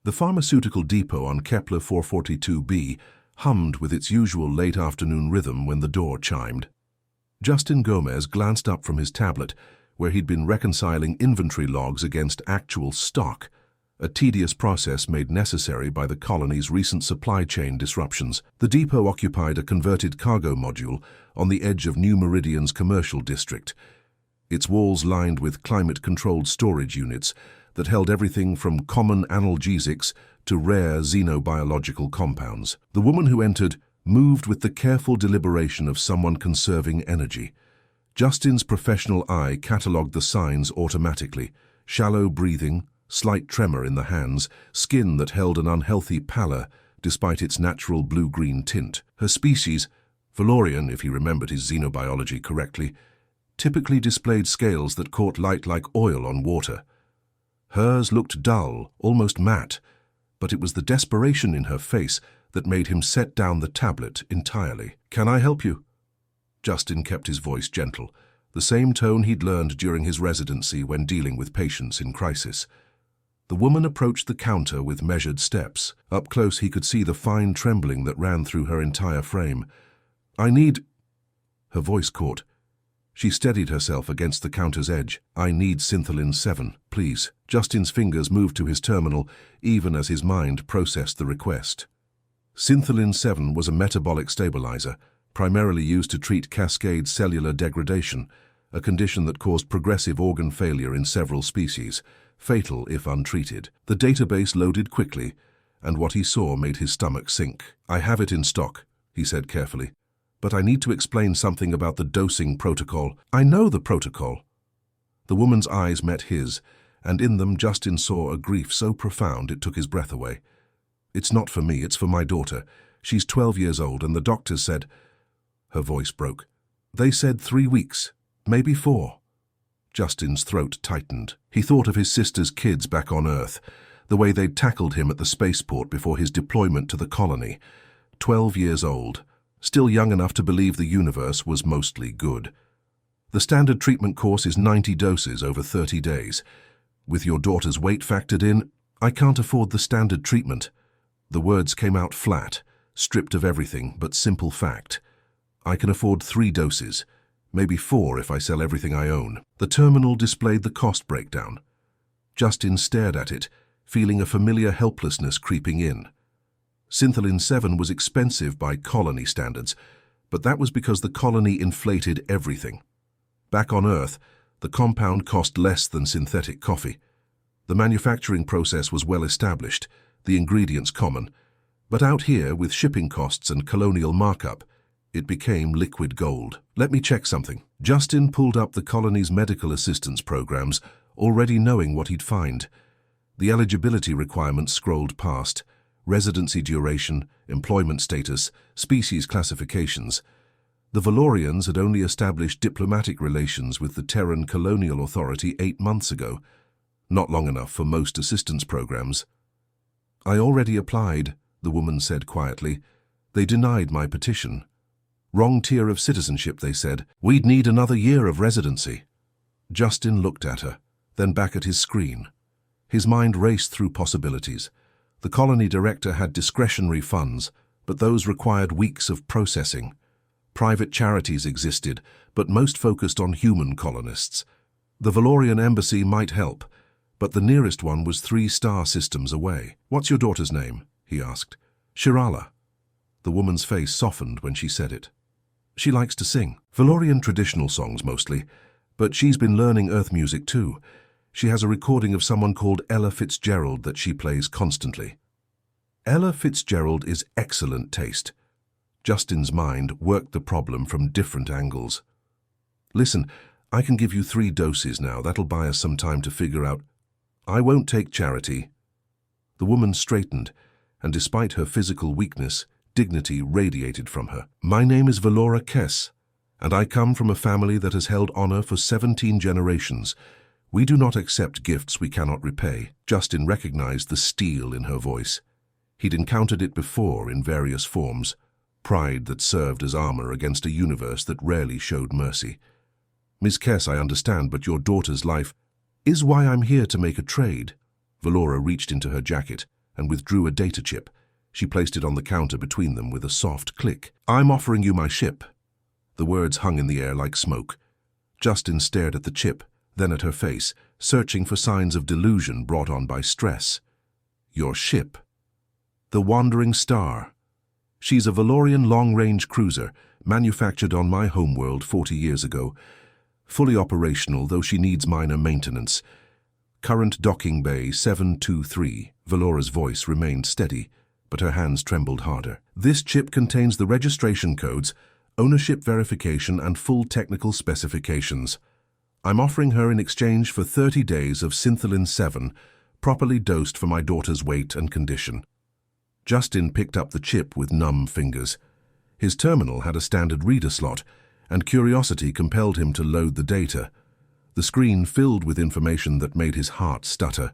The pharmaceutical depot on Kepler 442b hummed with its usual late afternoon rhythm when the door chimed. Justin Gomez glanced up from his tablet, where he'd been reconciling inventory logs against actual stock, a tedious process made necessary by the colony's recent supply chain disruptions. The depot occupied a converted cargo module on the edge of New Meridian's commercial district, its walls lined with climate-controlled storage units that held everything from common analgesics to rare xenobiological compounds. The woman who entered moved with the careful deliberation of someone conserving energy. Justin's professional eye catalogued the signs automatically: shallow breathing, slight tremor in the hands, skin that held an unhealthy pallor despite its natural blue-green tint. Her species, Valorian if he remembered his xenobiology correctly, typically displayed scales that caught light like oil on water. Hers looked dull, almost matte, but it was the desperation in her face that made him set down the tablet entirely. "Can I help you?" Justin kept his voice gentle, the same tone he'd learned during his residency when dealing with patients in crisis. The woman approached the counter with measured steps. Up close he could see the fine trembling that ran through her entire frame. "I need—" Her voice caught. She steadied herself against the counter's edge. "I need Syntholin 7, please." Justin's fingers moved to his terminal, even as his mind processed the request. Syntholin 7 was a metabolic stabilizer, primarily used to treat cascade cellular degradation, a condition that caused progressive organ failure in several species, fatal if untreated. The database loaded quickly, and what he saw made his stomach sink. "I have it in stock," he said carefully. "But I need to explain something about the dosing protocol." "I know the protocol." The woman's eyes met his, and in them Justin saw a grief so profound it took his breath away. "It's not for me, it's for my daughter. She's 12 years old, and the doctors said—" Her voice broke. "They said 3 weeks, maybe 4. Justin's throat tightened. He thought of his sister's kids back on Earth, the way they'd tackled him at the spaceport before his deployment to the colony. 12 years old. Still young enough to believe the universe was mostly good. "The standard treatment course is 90 doses over 30 days. With your daughter's weight factored in, I can't afford the standard treatment." The words came out flat, stripped of everything but simple fact. "I can afford 3 doses, maybe 4 if I sell everything I own." The terminal displayed the cost breakdown. Justin stared at it, feeling a familiar helplessness creeping in. Syntholin 7 was expensive by colony standards, but that was because the colony inflated everything. Back on Earth, the compound cost less than synthetic coffee. The manufacturing process was well established, the ingredients common, but out here, with shipping costs and colonial markup, it became liquid gold. "Let me check something." Justin pulled up the colony's medical assistance programs, already knowing what he'd find. The eligibility requirements scrolled past: residency duration, employment status, species classifications. The Valorians had only established diplomatic relations with the Terran Colonial Authority 8 months ago, not long enough for most assistance programs. "I already applied," the woman said quietly. "They denied my petition. Wrong tier of citizenship, they said. We'd need another year of residency." Justin looked at her, then back at his screen. His mind raced through possibilities. The colony director had discretionary funds, but those required weeks of processing. Private charities existed, but most focused on human colonists. The Valorian embassy might help, but the nearest one was 3 star systems away. "What's your daughter's name?" he asked. "Shirala." The woman's face softened when she said it. "She likes to sing. Valorian traditional songs mostly, but she's been learning Earth music too. She has a recording of someone called Ella Fitzgerald that she plays constantly." Ella Fitzgerald is excellent taste. Justin's mind worked the problem from different angles. "Listen, I can give you 3 doses now. That'll buy us some time to figure out—" "I won't take charity." The woman straightened, and despite her physical weakness, dignity radiated from her. "My name is Valora Kess, and I come from a family that has held honor for 17 generations. We do not accept gifts we cannot repay." Justin recognized the steel in her voice. He'd encountered it before in various forms, pride that served as armor against a universe that rarely showed mercy. "Miss Kess, I understand, but your daughter's life is why I'm here to make a trade." Valora reached into her jacket and withdrew a data chip. She placed it on the counter between them with a soft click. "I'm offering you my ship." The words hung in the air like smoke. Justin stared at the chip, then at her face, searching for signs of delusion brought on by stress. "Your ship?" "The Wandering Star. She's a Valorian long-range cruiser, manufactured on my homeworld 40 years ago. Fully operational, though she needs minor maintenance. Current docking bay 723. Valora's voice remained steady, but her hands trembled harder. "This chip contains the registration codes, ownership verification, and full technical specifications. I'm offering her in exchange for 30 days of Syntholin 7, properly dosed for my daughter's weight and condition." Justin picked up the chip with numb fingers. His terminal had a standard reader slot, and curiosity compelled him to load the data. The screen filled with information that made his heart stutter.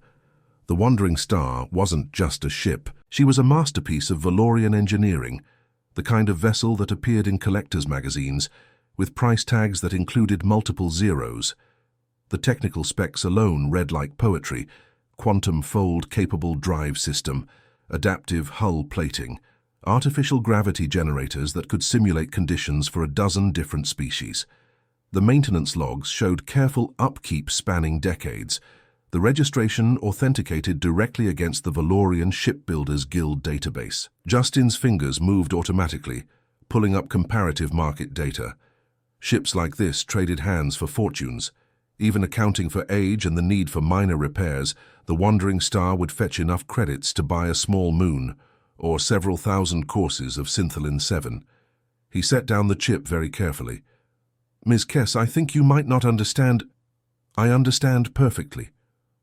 The Wandering Star wasn't just a ship. She was a masterpiece of Valorian engineering, the kind of vessel that appeared in collectors' magazines, with price tags that included multiple zeros. The technical specs alone read like poetry: quantum fold-capable drive system, adaptive hull plating, artificial gravity generators that could simulate conditions for a dozen different species. The maintenance logs showed careful upkeep spanning decades. The registration authenticated directly against the Valorian Shipbuilders Guild database. Justin's fingers moved automatically, pulling up comparative market data. Ships like this traded hands for fortunes. Even accounting for age and the need for minor repairs, the Wandering Star would fetch enough credits to buy a small moon, or several thousand courses of Syntholin 7. He set down the chip very carefully. "Ms. Kess, I think you might not understand." "I understand perfectly."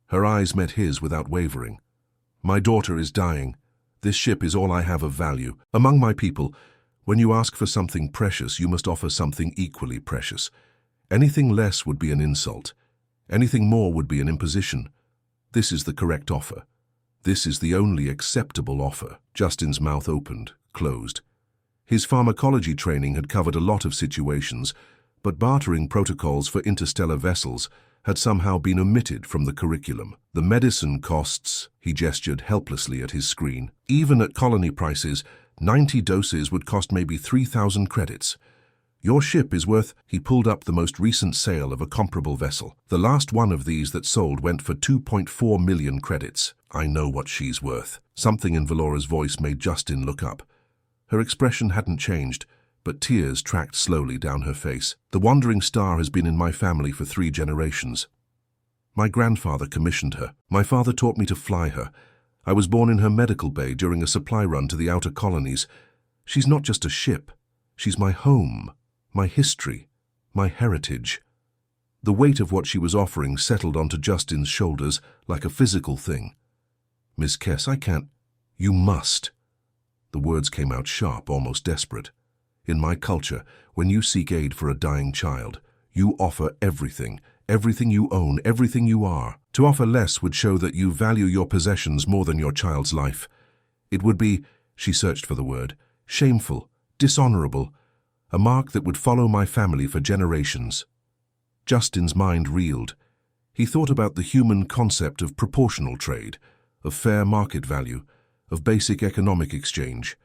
Her eyes met his without wavering. "My daughter is dying. This ship is all I have of value. Among my people, when you ask for something precious, you must offer something equally precious. Anything less would be an insult. Anything more would be an imposition. This is the correct offer. This is the only acceptable offer." Justin's mouth opened, closed. His pharmacology training had covered a lot of situations, but bartering protocols for interstellar vessels had somehow been omitted from the curriculum. "The medicine costs," he gestured helplessly at his screen. "Even at colony prices, 90 doses would cost maybe 3,000 credits. Your ship is worth—" He pulled up the most recent sale of a comparable vessel. "The last one of these that sold went for 2.4 million credits. I know what she's worth." Something in Valora's voice made Justin look up. Her expression hadn't changed, but tears tracked slowly down her face. "The Wandering Star has been in my family for 3 generations. My grandfather commissioned her. My father taught me to fly her. I was born in her medical bay during a supply run to the outer colonies. She's not just a ship. She's my home, my history, my heritage." The weight of what she was offering settled onto Justin's shoulders like a physical thing. "Miss Kess, I can't—" "You must." The words came out sharp, almost desperate. "In my culture, when you seek aid for a dying child, you offer everything, everything you own, everything you are. To offer less would show that you value your possessions more than your child's life. It would be," she searched for the word, "shameful, dishonorable, a mark that would follow my family for generations." Justin's mind reeled. He thought about the human concept of proportional trade, of fair market value, of basic economic exchange.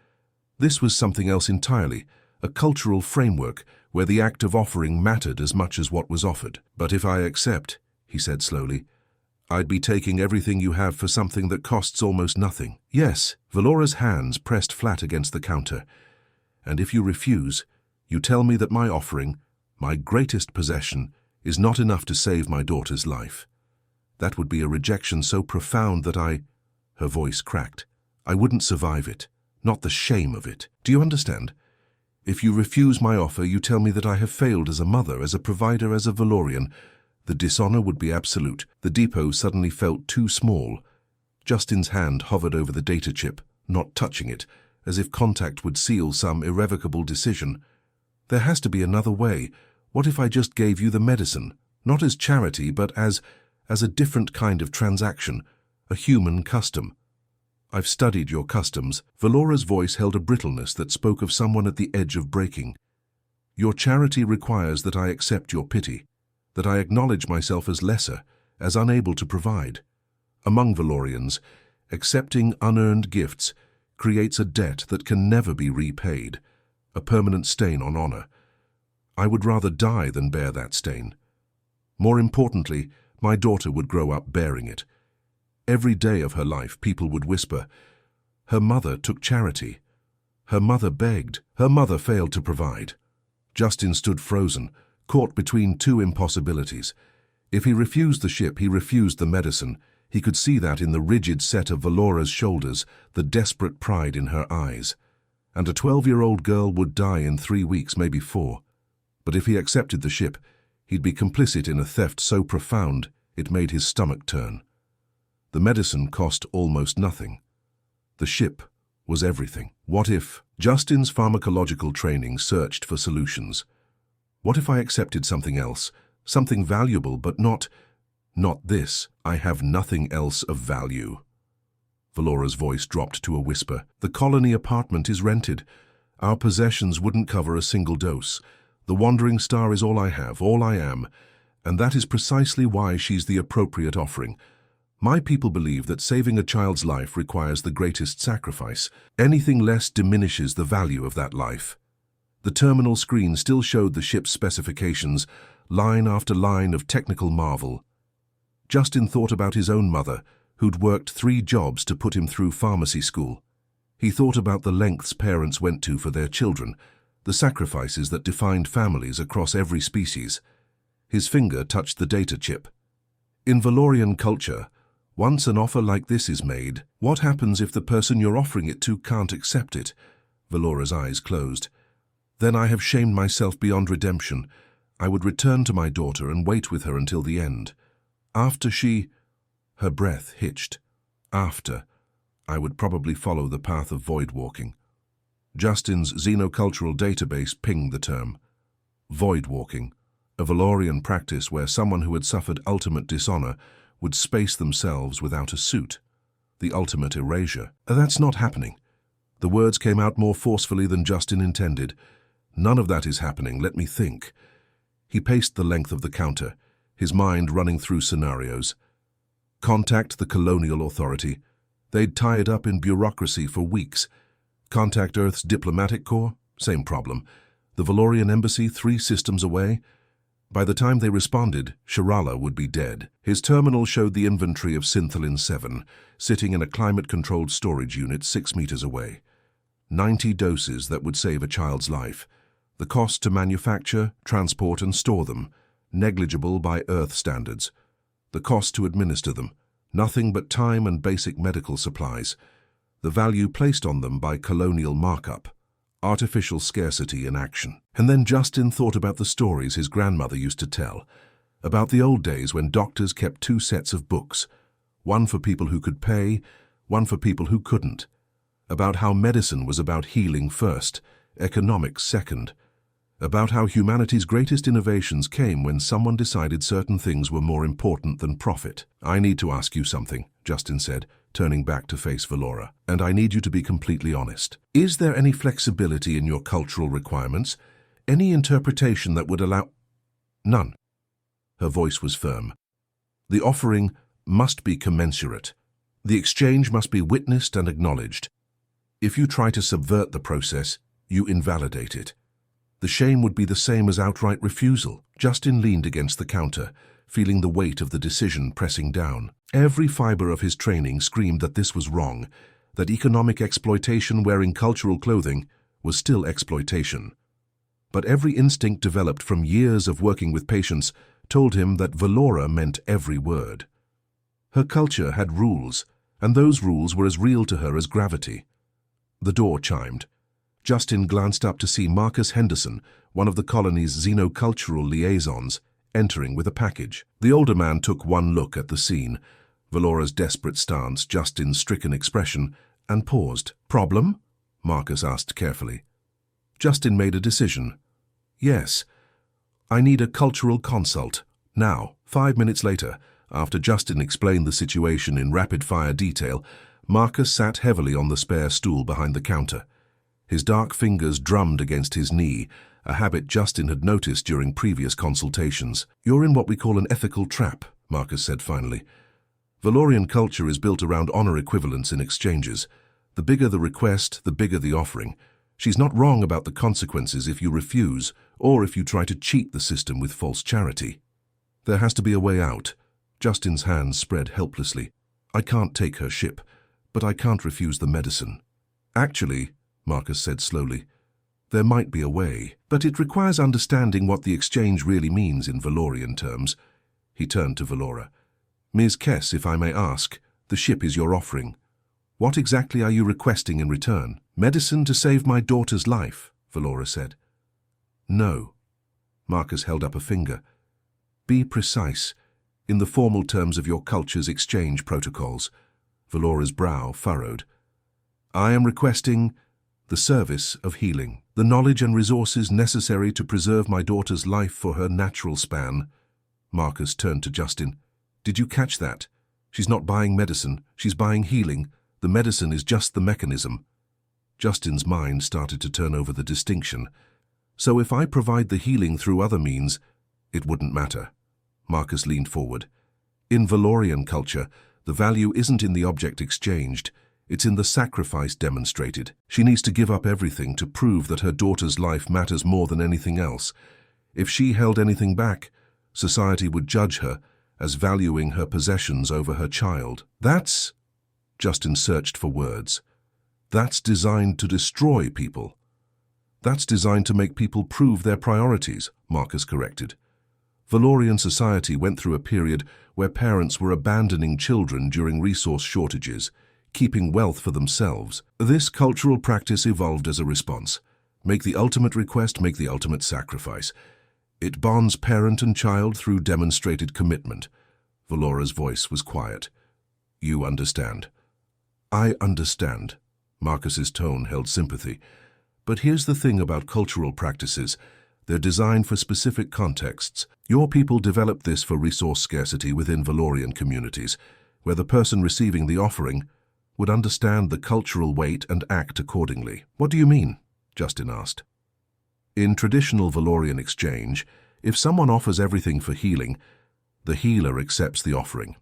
This was something else entirely, a cultural framework where the act of offering mattered as much as what was offered. "But if I accept," he said slowly, "I'd be taking everything you have for something that costs almost nothing." "Yes." Valora's hands pressed flat against the counter. "And if you refuse, you tell me that my offering, my greatest possession, is not enough to save my daughter's life. That would be a rejection so profound that I—" Her voice cracked. "I wouldn't survive it, not the shame of it. Do you understand? If you refuse my offer, you tell me that I have failed as a mother, as a provider, as a Valorian. The dishonor would be absolute." The depot suddenly felt too small. Justin's hand hovered over the data chip, not touching it, as if contact would seal some irrevocable decision. "There has to be another way. What if I just gave you the medicine, not as charity, but as a different kind of transaction, a human custom? I've studied your customs." Valora's voice held a brittleness that spoke of someone at the edge of breaking. "Your charity requires that I accept your pity, that I acknowledge myself as lesser, as unable to provide. Among Valorians, Accepting unearned gifts creates a debt that can never be repaid, a permanent stain on honor. I would rather die than bear that stain. More importantly, my daughter would grow up bearing it. Every day of her life, people would whisper, "Her mother took charity. Her mother begged. Her mother failed to provide." Justin stood frozen, caught between two impossibilities. If he refused the ship, he refused the medicine. He could see that in the rigid set of Valora's shoulders, the desperate pride in her eyes. And a 12-year-old girl would die in 3 weeks, maybe 4. But if he accepted the ship, he'd be complicit in a theft so profound it made his stomach turn. The medicine cost almost nothing. The ship was everything. What if Justin's pharmacological training searched for solutions? What if I accepted something else, something valuable, but not this? I have nothing else of value. Valora's voice dropped to a whisper. The colony apartment is rented. Our possessions wouldn't cover a single dose. The wandering star is all I have, all I am, and that is precisely why she's the appropriate offering. My people believe that saving a child's life requires the greatest sacrifice. Anything less diminishes the value of that life. The terminal screen still showed the ship's specifications, line after line of technical marvel. Justin thought about his own mother, who'd worked 3 jobs to put him through pharmacy school. He thought about the lengths parents went to for their children, the sacrifices that defined families across every species. His finger touched the data chip. In Valorian culture, once an offer like this is made, what happens if the person you're offering it to can't accept it? Valora's eyes closed. Then I have shamed myself beyond redemption. I would return to my daughter and wait with her until the end. After she... Her breath hitched. After, I would probably follow the path of void walking. Justin's xenocultural database pinged the term. Void walking, a Valorian practice where someone who had suffered ultimate dishonor would space themselves without a suit. The ultimate erasure. That's not happening. The words came out more forcefully than Justin intended. None of that is happening, let me think. He paced the length of the counter, his mind running through scenarios. Contact the colonial authority. They'd tie it up in bureaucracy for weeks. Contact Earth's diplomatic corps? Same problem. The Valorian embassy 3 systems away? By the time they responded, Shirala would be dead. His terminal showed the inventory of Syntholin 7, sitting in a climate-controlled storage unit 6 meters away. 90 doses that would save a child's life. The cost to manufacture, transport and store them, negligible by Earth standards. The cost to administer them, nothing but time and basic medical supplies. The value placed on them by colonial markup, artificial scarcity in action. And then Justin thought about the stories his grandmother used to tell, about the old days when doctors kept 2 sets of books, one for people who could pay, one for people who couldn't, about how medicine was about healing first, economics second, about how humanity's greatest innovations came when someone decided certain things were more important than profit. I need to ask you something, Justin said, turning back to face Valora, and I need you to be completely honest. Is there any flexibility in your cultural requirements? Any interpretation that would allow... None. Her voice was firm. The offering must be commensurate. The exchange must be witnessed and acknowledged. If you try to subvert the process, you invalidate it. The shame would be the same as outright refusal. Justin leaned against the counter, feeling the weight of the decision pressing down. Every fiber of his training screamed that this was wrong, that economic exploitation wearing cultural clothing was still exploitation. But every instinct developed from years of working with patients told him that Valora meant every word. Her culture had rules, and those rules were as real to her as gravity. The door chimed. Justin glanced up to see Marcus Henderson, one of the colony's xenocultural liaisons, entering with a package. The older man took one look at the scene, Valora's desperate stance, Justin's stricken expression, and paused. Problem? Marcus asked carefully. Justin made a decision. Yes. I need a cultural consult. Now. 5 minutes later, after Justin explained the situation in rapid-fire detail, Marcus sat heavily on the spare stool behind the counter. His dark fingers drummed against his knee, a habit Justin had noticed during previous consultations. You're in what we call an ethical trap, Marcus said finally. Valorian culture is built around honor equivalence in exchanges. The bigger the request, the bigger the offering. She's not wrong about the consequences if you refuse, or if you try to cheat the system with false charity. There has to be a way out. Justin's hands spread helplessly. I can't take her ship, but I can't refuse the medicine. Actually, Marcus said slowly, there might be a way, but it requires understanding what the exchange really means in Valorian terms. He turned to Valora. Ms. Kess, if I may ask, the ship is your offering. What exactly are you requesting in return? Medicine to save my daughter's life, Valora said. No. Marcus held up a finger. Be precise. In the formal terms of your culture's exchange protocols. Valora's brow furrowed. I am requesting the service of healing, the knowledge and resources necessary to preserve my daughter's life for her natural span. Marcus turned to Justin. Did you catch that? She's not buying medicine, she's buying healing. The medicine is just the mechanism. Justin's mind started to turn over the distinction. So if I provide the healing through other means, it wouldn't matter. Marcus leaned forward. In Valorian culture, the value isn't in the object exchanged, it's in the sacrifice demonstrated. She needs to give up everything to prove that her daughter's life matters more than anything else. If she held anything back, society would judge her as valuing her possessions over her child. That's, Justin searched for words, that's designed to destroy people. That's designed to make people prove their priorities, Marcus corrected. Valorian society went through a period where parents were abandoning children during resource shortages, keeping wealth for themselves. This cultural practice evolved as a response. Make the ultimate request, make the ultimate sacrifice. It bonds parent and child through demonstrated commitment. Valora's voice was quiet. You understand. I understand. Marcus's tone held sympathy. But here's the thing about cultural practices. They're designed for specific contexts. Your people developed this for resource scarcity within Valorian communities, where the person receiving the offering would understand the cultural weight and act accordingly. What do you mean? Justin asked. In traditional Valorian exchange, if someone offers everything for healing, the healer accepts the offering,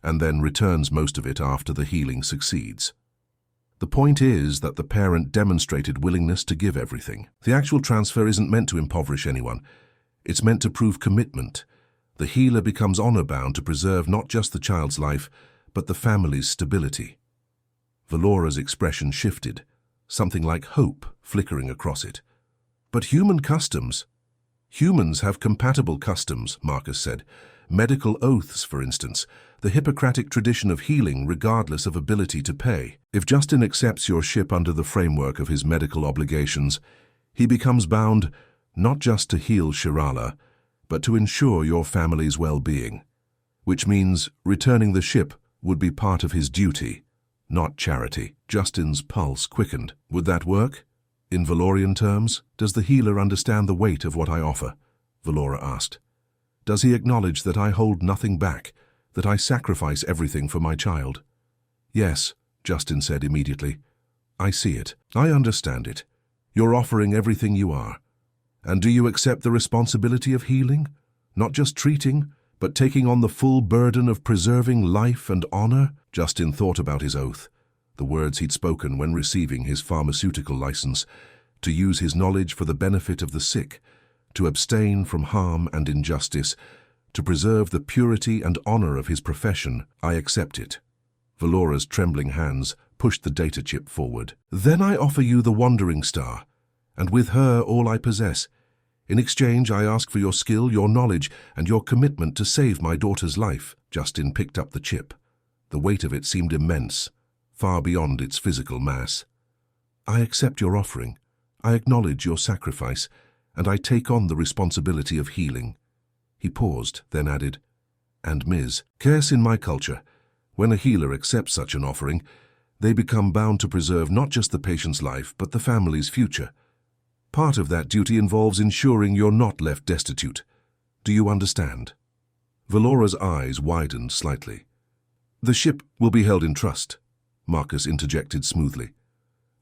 and then returns most of it after the healing succeeds. The point is that the parent demonstrated willingness to give everything. The actual transfer isn't meant to impoverish anyone. It's meant to prove commitment. The healer becomes honor-bound to preserve not just the child's life, but the family's stability. Valora's expression shifted, something like hope flickering across it. But human customs. Humans have compatible customs, Marcus said. Medical oaths, for instance. The Hippocratic tradition of healing regardless of ability to pay. If Justin accepts your ship under the framework of his medical obligations, he becomes bound not just to heal Shirala, but to ensure your family's well-being. Which means returning the ship would be part of his duty, not charity. Justin's pulse quickened. Would that work? In Valorian terms, does the healer understand the weight of what I offer? Valora asked. Does he acknowledge that I hold nothing back, that I sacrifice everything for my child? Yes, Justin said immediately. I see it. I understand it. You're offering everything you are. And do you accept the responsibility of healing? Not just treating, but taking on the full burden of preserving life and honor? Justin thought about his oath, the words he'd spoken when receiving his pharmaceutical license, to use his knowledge for the benefit of the sick, to abstain from harm and injustice, to preserve the purity and honor of his profession. I accept it. Valora's trembling hands pushed the data chip forward. Then I offer you the Wandering Star, and with her all I possess. In exchange, I ask for your skill, your knowledge, and your commitment to save my daughter's life. Justin picked up the chip. The weight of it seemed immense, far beyond its physical mass. I accept your offering. I acknowledge your sacrifice, and I take on the responsibility of healing. He paused, then added, and Ms. Kess, in my culture, when a healer accepts such an offering, they become bound to preserve not just the patient's life, but the family's future. Part of that duty involves ensuring you're not left destitute. Do you understand? Valora's eyes widened slightly. The ship will be held in trust, Marcus interjected smoothly.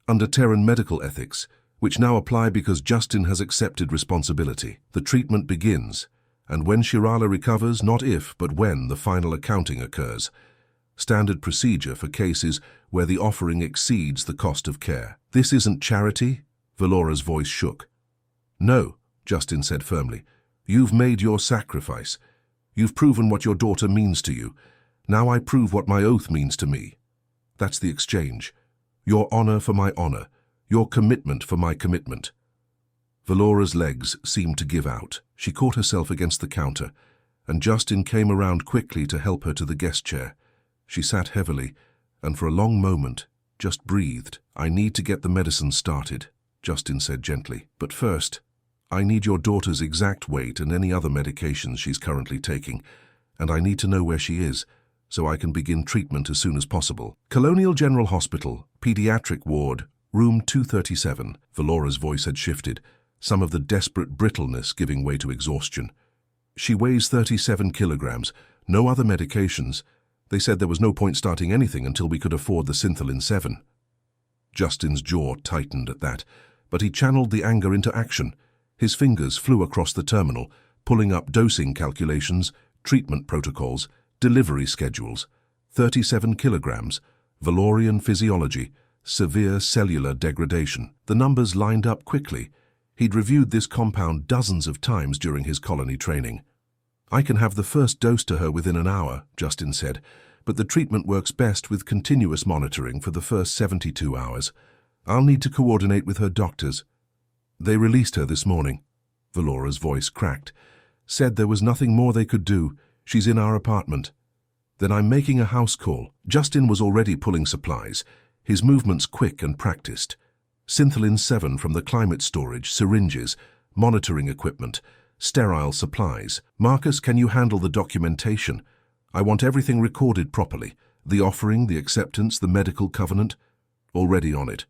Under Terran medical ethics, which now apply because Justin has accepted responsibility. The treatment begins, and when Shirala recovers, not if, but when the final accounting occurs. standard procedure for cases where the offering exceeds the cost of care. This isn't charity? Valora's voice shook. No, Justin said firmly. You've made your sacrifice. You've proven what your daughter means to you. Now I prove what my oath means to me. That's the exchange. Your honor for my honor. Your commitment for my commitment. Valora's legs seemed to give out. She caught herself against the counter, and Justin came around quickly to help her to the guest chair. She sat heavily, and for a long moment, just breathed. I need to get the medicine started, Justin said gently. But first, I need your daughter's exact weight and any other medications she's currently taking, and I need to know where she is, so I can begin treatment as soon as possible. Colonial General Hospital, Pediatric Ward, Room 237. Valora's voice had shifted, some of the desperate brittleness giving way to exhaustion. She weighs 37 kilograms, no other medications. They said there was no point starting anything until we could afford the Syntholin 7. Justin's jaw tightened at that, but he channeled the anger into action. His fingers flew across the terminal, pulling up dosing calculations, treatment protocols, delivery schedules. 37 kilograms, Valorian physiology, severe cellular degradation. The numbers lined up quickly. He'd reviewed this compound dozens of times during his colony training. I can have the first dose to her within an hour, Justin said, but the treatment works best with continuous monitoring for the first 72 hours. I'll need to coordinate with her doctors. They released her this morning. Valora's voice cracked. Said there was nothing more they could do. She's in our apartment. Then I'm making a house call. Justin was already pulling supplies, his movements quick and practiced. Syntholin 7 from the climate storage, syringes, monitoring equipment, sterile supplies. Marcus, can you handle the documentation? I want everything recorded properly. The offering, the acceptance, the medical covenant. Already on it.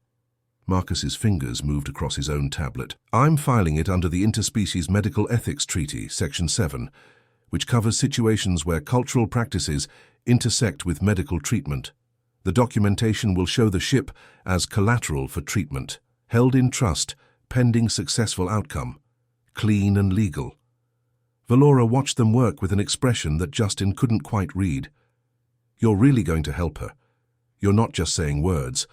Marcus's fingers moved across his own tablet. I'm filing it under the Interspecies Medical Ethics Treaty, Section 7, which covers situations where cultural practices intersect with medical treatment. The documentation will show the ship as collateral for treatment, held in trust, pending successful outcome, clean and legal. Valora watched them work with an expression that Justin couldn't quite read. You're really going to help her. You're not just saying words.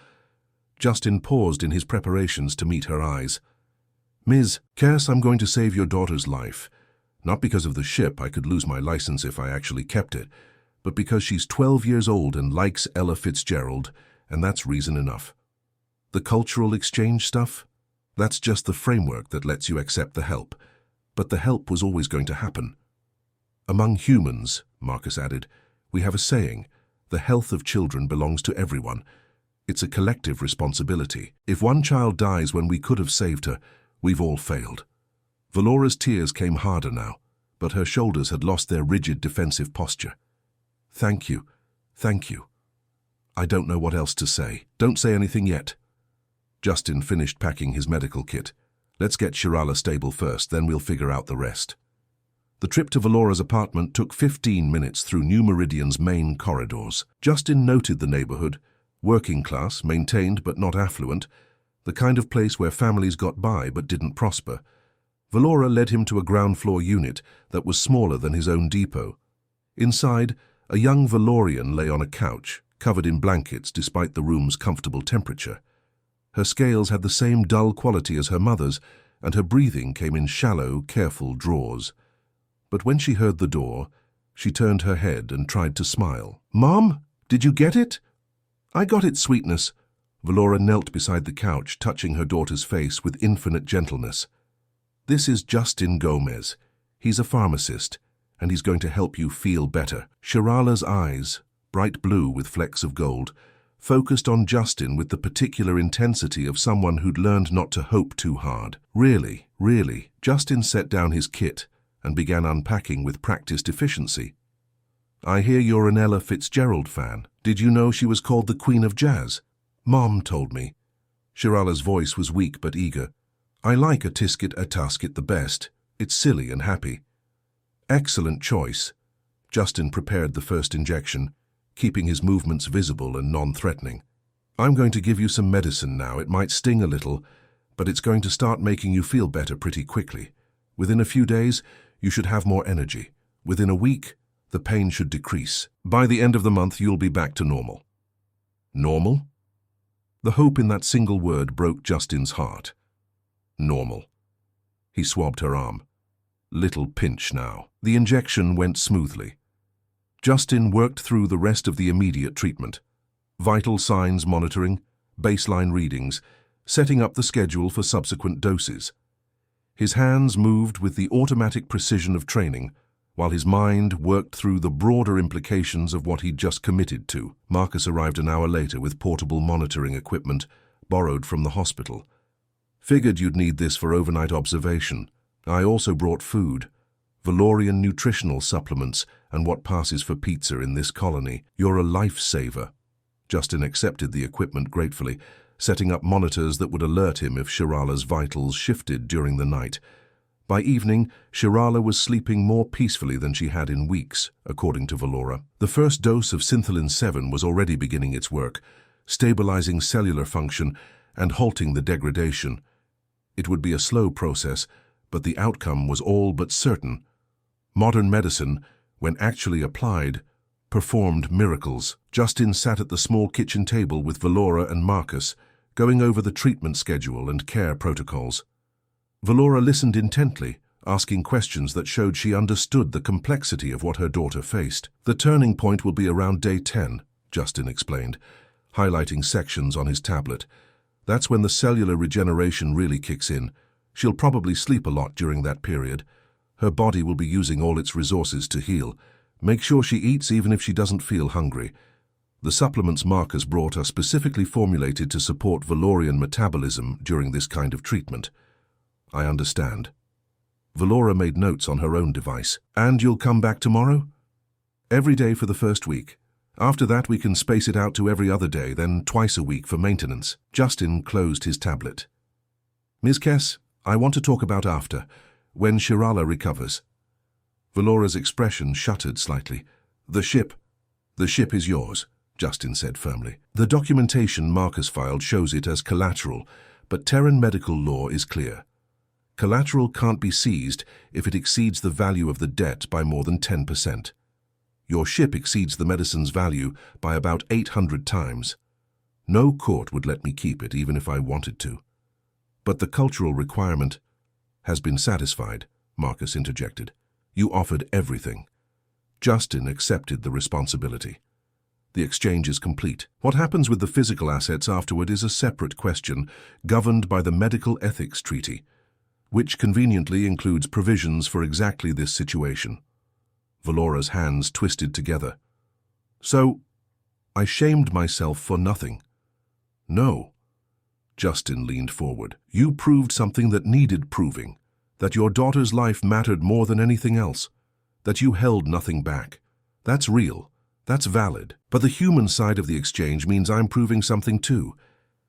Justin paused in his preparations to meet her eyes. Ms. Cass, I'm going to save your daughter's life. Not because of the ship, I could lose my license if I actually kept it, but because she's 12 years old and likes Ella Fitzgerald, and that's reason enough. The cultural exchange stuff? That's just the framework that lets you accept the help. But the help was always going to happen. Among humans, Marcus added, we have a saying, the health of children belongs to everyone. It's a collective responsibility. If one child dies when we could have saved her, we've all failed. Valora's tears came harder now, but her shoulders had lost their rigid defensive posture. Thank you. Thank you. I don't know what else to say. Don't say anything yet. Justin finished packing his medical kit. Let's get Shirala stable first, then we'll figure out the rest. The trip to Valora's apartment took 15 minutes through New Meridian's main corridors. Justin noted the neighborhood, working class, maintained but not affluent, the kind of place where families got by but didn't prosper. Valora led him to a ground-floor unit that was smaller than his own depot. Inside, a young Valorian lay on a couch, covered in blankets despite the room's comfortable temperature. Her scales had the same dull quality as her mother's, and her breathing came in shallow, careful draws. But when she heard the door, she turned her head and tried to smile. Mom, did you get it? I got it, sweetness. Valora knelt beside the couch, touching her daughter's face with infinite gentleness. This is Justin Gomez. He's a pharmacist, and he's going to help you feel better. Shirala's eyes, bright blue with flecks of gold, focused on Justin with the particular intensity of someone who'd learned not to hope too hard. Really, really. Justin set down his kit and began unpacking with practiced efficiency. I hear you're an Ella Fitzgerald fan. Did you know she was called the Queen of Jazz? Mom told me. Shirala's voice was weak but eager. I like a tisket a tasket the best. It's silly and happy. Excellent choice. Justin prepared the first injection, keeping his movements visible and non-threatening. I'm going to give you some medicine now. It might sting a little, but it's going to start making you feel better pretty quickly. Within a few days, you should have more energy. Within a week, The pain should decrease. By the end of the month, you'll be back to normal. Normal? The hope in that single word broke Justin's heart. Normal. He swabbed her arm. Little pinch now. The injection went smoothly. Justin worked through the rest of the immediate treatment. Vital signs monitoring, baseline readings, setting up the schedule for subsequent doses. His hands moved with the automatic precision of training, while his mind worked through the broader implications of what he'd just committed to. Marcus arrived an hour later with portable monitoring equipment borrowed from the hospital. Figured you'd need this for overnight observation. I also brought food, Valorian nutritional supplements, and what passes for pizza in this colony. You're a lifesaver. Justin accepted the equipment gratefully, setting up monitors that would alert him if Shirala's vitals shifted during the night. By evening, Shirala was sleeping more peacefully than she had in weeks, according to Valora. The first dose of Syntholin 7 was already beginning its work, stabilizing cellular function and halting the degradation. It would be a slow process, but the outcome was all but certain. Modern medicine, when actually applied, performed miracles. Justin sat at the small kitchen table with Valora and Marcus, going over the treatment schedule and care protocols. Valora listened intently, asking questions that showed she understood the complexity of what her daughter faced. The turning point will be around day 10, Justin explained, highlighting sections on his tablet. That's when the cellular regeneration really kicks in. She'll probably sleep a lot during that period. Her body will be using all its resources to heal. Make sure she eats even if she doesn't feel hungry. The supplements Marcus brought are specifically formulated to support Valorian metabolism during this kind of treatment. I understand. Valora made notes on her own device. And you'll come back tomorrow? Every day for the first week. After that, we can space it out to every other day, then twice a week for maintenance. Justin closed his tablet. Ms. Kess, I want to talk about after, when Shirala recovers. Valora's expression shuttered slightly. The ship is yours, Justin said firmly. The documentation Marcus filed shows it as collateral, but Terran medical law is clear. Collateral can't be seized if it exceeds the value of the debt by more than 10%. Your ship exceeds the medicine's value by about 800 times. No court would let me keep it even if I wanted to. But the cultural requirement has been satisfied, Marcus interjected. You offered everything. Justin accepted the responsibility. The exchange is complete. What happens with the physical assets afterward is a separate question, governed by the Medical Ethics Treaty, which conveniently includes provisions for exactly this situation. Valora's hands twisted together. So, I shamed myself for nothing. No. Justin leaned forward. You proved something that needed proving, that your daughter's life mattered more than anything else, that you held nothing back. That's real. That's valid. But the human side of the exchange means I'm proving something too,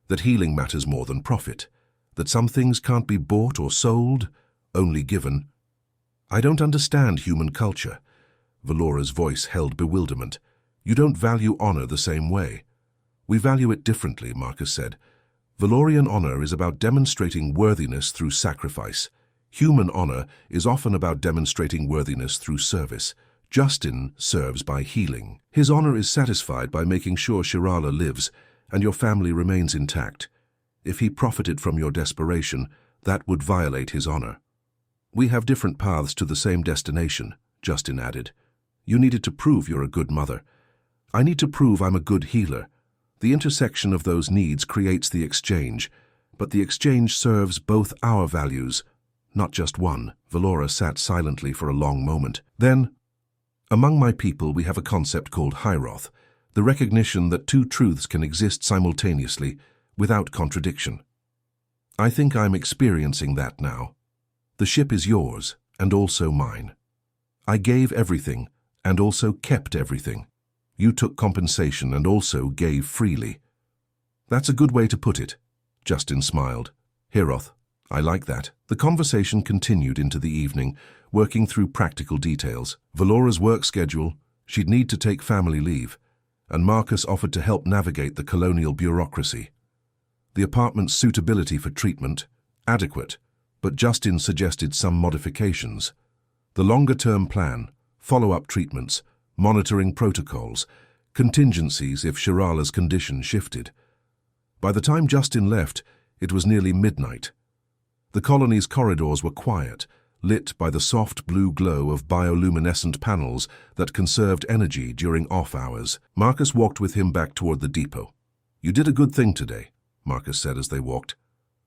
that healing matters more than profit, that some things can't be bought or sold, only given. I don't understand human culture. Valora's voice held bewilderment. You don't value honor the same way. We value it differently, Marcus said. Valorian honor is about demonstrating worthiness through sacrifice. Human honor is often about demonstrating worthiness through service. Justin serves by healing. His honor is satisfied by making sure Shirala lives and your family remains intact. If he profited from your desperation, that would violate his honor. We have different paths to the same destination, Justin added. You needed to prove you're a good mother. I need to prove I'm a good healer. The intersection of those needs creates the exchange, but the exchange serves both our values, not just one. Valora sat silently for a long moment. Then, among my people we have a concept called Hieroth, the recognition that two truths can exist simultaneously, without contradiction. I think I'm experiencing that now. The ship is yours, and also mine. I gave everything, and also kept everything. You took compensation and also gave freely. That's a good way to put it, Justin smiled. Hieroth, I like that. The conversation continued into the evening, working through practical details. Valora's work schedule, she'd need to take family leave, and Marcus offered to help navigate the colonial bureaucracy. The apartment's suitability for treatment, adequate, but Justin suggested some modifications. The longer-term plan, follow-up treatments, monitoring protocols, contingencies if Shirala's condition shifted. By the time Justin left, it was nearly midnight. The colony's corridors were quiet, lit by the soft blue glow of bioluminescent panels that conserved energy during off hours. Marcus walked with him back toward the depot. "You did a good thing today," Marcus said as they walked.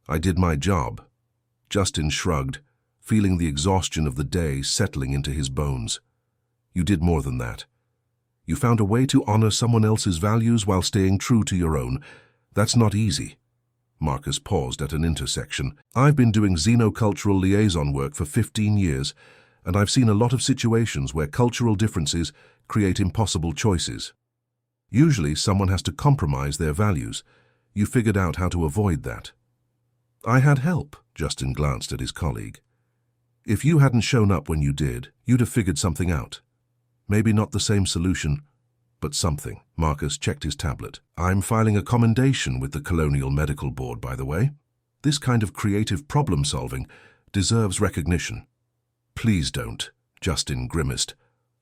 "I did my job." Justin shrugged, feeling the exhaustion of the day settling into his bones. "You did more than that. You found a way to honor someone else's values while staying true to your own. That's not easy." Marcus paused at an intersection. "I've been doing xenocultural liaison work for 15 years, and I've seen a lot of situations where cultural differences create impossible choices. Usually someone has to compromise their values. You figured out how to avoid that." "I had help," Justin glanced at his colleague. "If you hadn't shown up when you did, you'd have figured something out. Maybe not the same solution, but something." Marcus checked his tablet. "I'm filing a commendation with the Colonial Medical Board, by the way. This kind of creative problem-solving deserves recognition." "Please don't," Justin grimaced.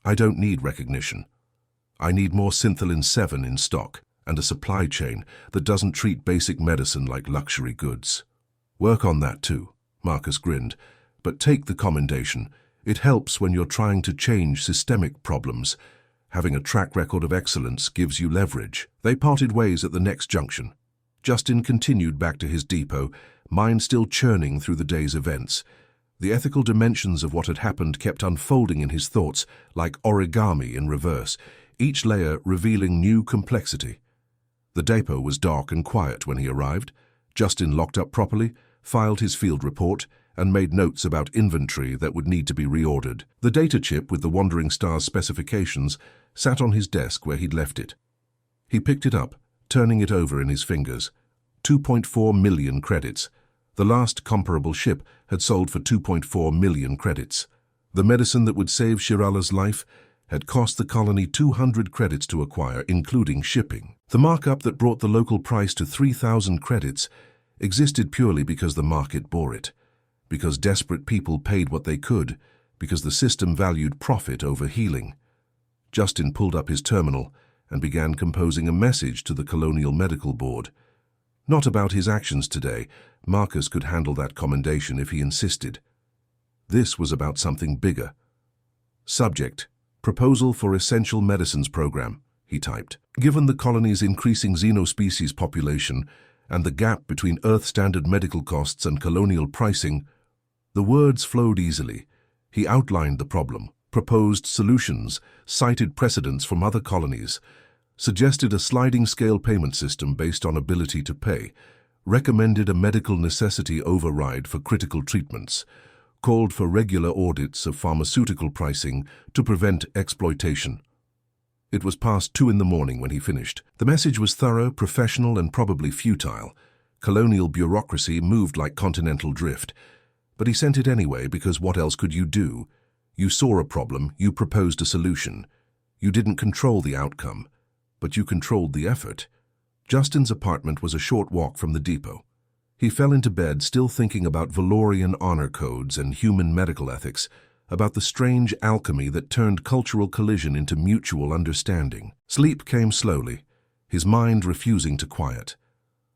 "I don't need recognition. I need more Syntholin 7 in stock and a supply chain that doesn't treat basic medicine like luxury goods." "Work on that too," Marcus grinned. "But take the commendation. It helps when you're trying to change systemic problems. Having a track record of excellence gives you leverage." They parted ways at the next junction. Justin continued back to his depot, mind still churning through the day's events. The ethical dimensions of what had happened kept unfolding in his thoughts like origami in reverse, each layer revealing new complexity. The depot was dark and quiet when he arrived. Justin locked up properly, filed his field report, and made notes about inventory that would need to be reordered. The data chip with the Wandering Star's specifications sat on his desk where he'd left it. He picked it up, turning it over in his fingers. 2.4 million credits. The last comparable ship had sold for 2.4 million credits. The medicine that would save Shirala's life had cost the colony 200 credits to acquire, including shipping. The markup that brought the local price to 3,000 credits existed purely because the market bore it, because desperate people paid what they could, because the system valued profit over healing. Justin pulled up his terminal and began composing a message to the Colonial Medical Board. Not about his actions today. Marcus could handle that commendation if he insisted. This was about something bigger. "Subject: Proposal for Essential Medicines Program," he typed. "Given the colony's increasing xenospecies population and the gap between Earth standard medical costs and colonial pricing," the words flowed easily. He outlined the problem, proposed solutions, cited precedents from other colonies, suggested a sliding-scale payment system based on ability to pay, recommended a medical necessity override for critical treatments, called for regular audits of pharmaceutical pricing to prevent exploitation. It was past 2 in the morning when he finished. The message was thorough, professional, and probably futile. Colonial bureaucracy moved like continental drift. But he sent it anyway because what else could you do? You saw a problem, you proposed a solution. You didn't control the outcome, but you controlled the effort. Justin's apartment was a short walk from the depot. He fell into bed still thinking about Valorian honor codes and human medical ethics, about the strange alchemy that turned cultural collision into mutual understanding. Sleep came slowly, his mind refusing to quiet.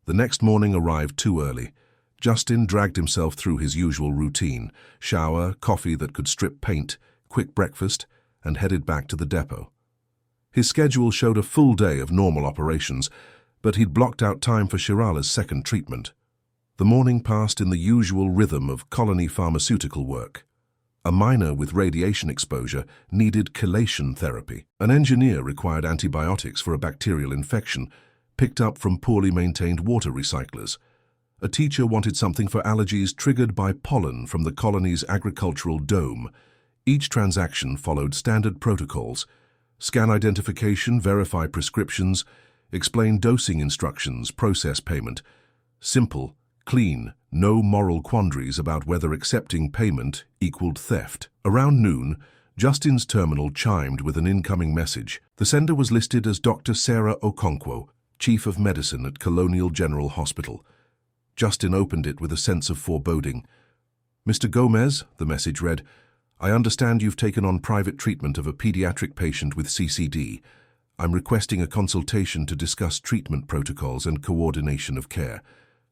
The next morning arrived too early. Justin dragged himself through his usual routine: shower, coffee that could strip paint, quick breakfast, and headed back to the depot. His schedule showed a full day of normal operations, but he'd blocked out time for Shirala's second treatment. The morning passed in the usual rhythm of colony pharmaceutical work. A miner with radiation exposure needed chelation therapy. An engineer required antibiotics for a bacterial infection, picked up from poorly maintained water recyclers. A teacher wanted something for allergies triggered by pollen from the colony's agricultural dome. Each transaction followed standard protocols: scan identification, verify prescriptions, explain dosing instructions, process payment. Simple, clean, no moral quandaries about whether accepting payment equaled theft. Around noon, Justin's terminal chimed with an incoming message. The sender was listed as Dr. Sarah Okonkwo, Chief of Medicine at Colonial General Hospital. Justin opened it with a sense of foreboding. "Mr. Gomez," the message read, I understand you've taken on private treatment of a pediatric patient with CCD. I'm requesting a consultation to discuss treatment protocols and coordination of care.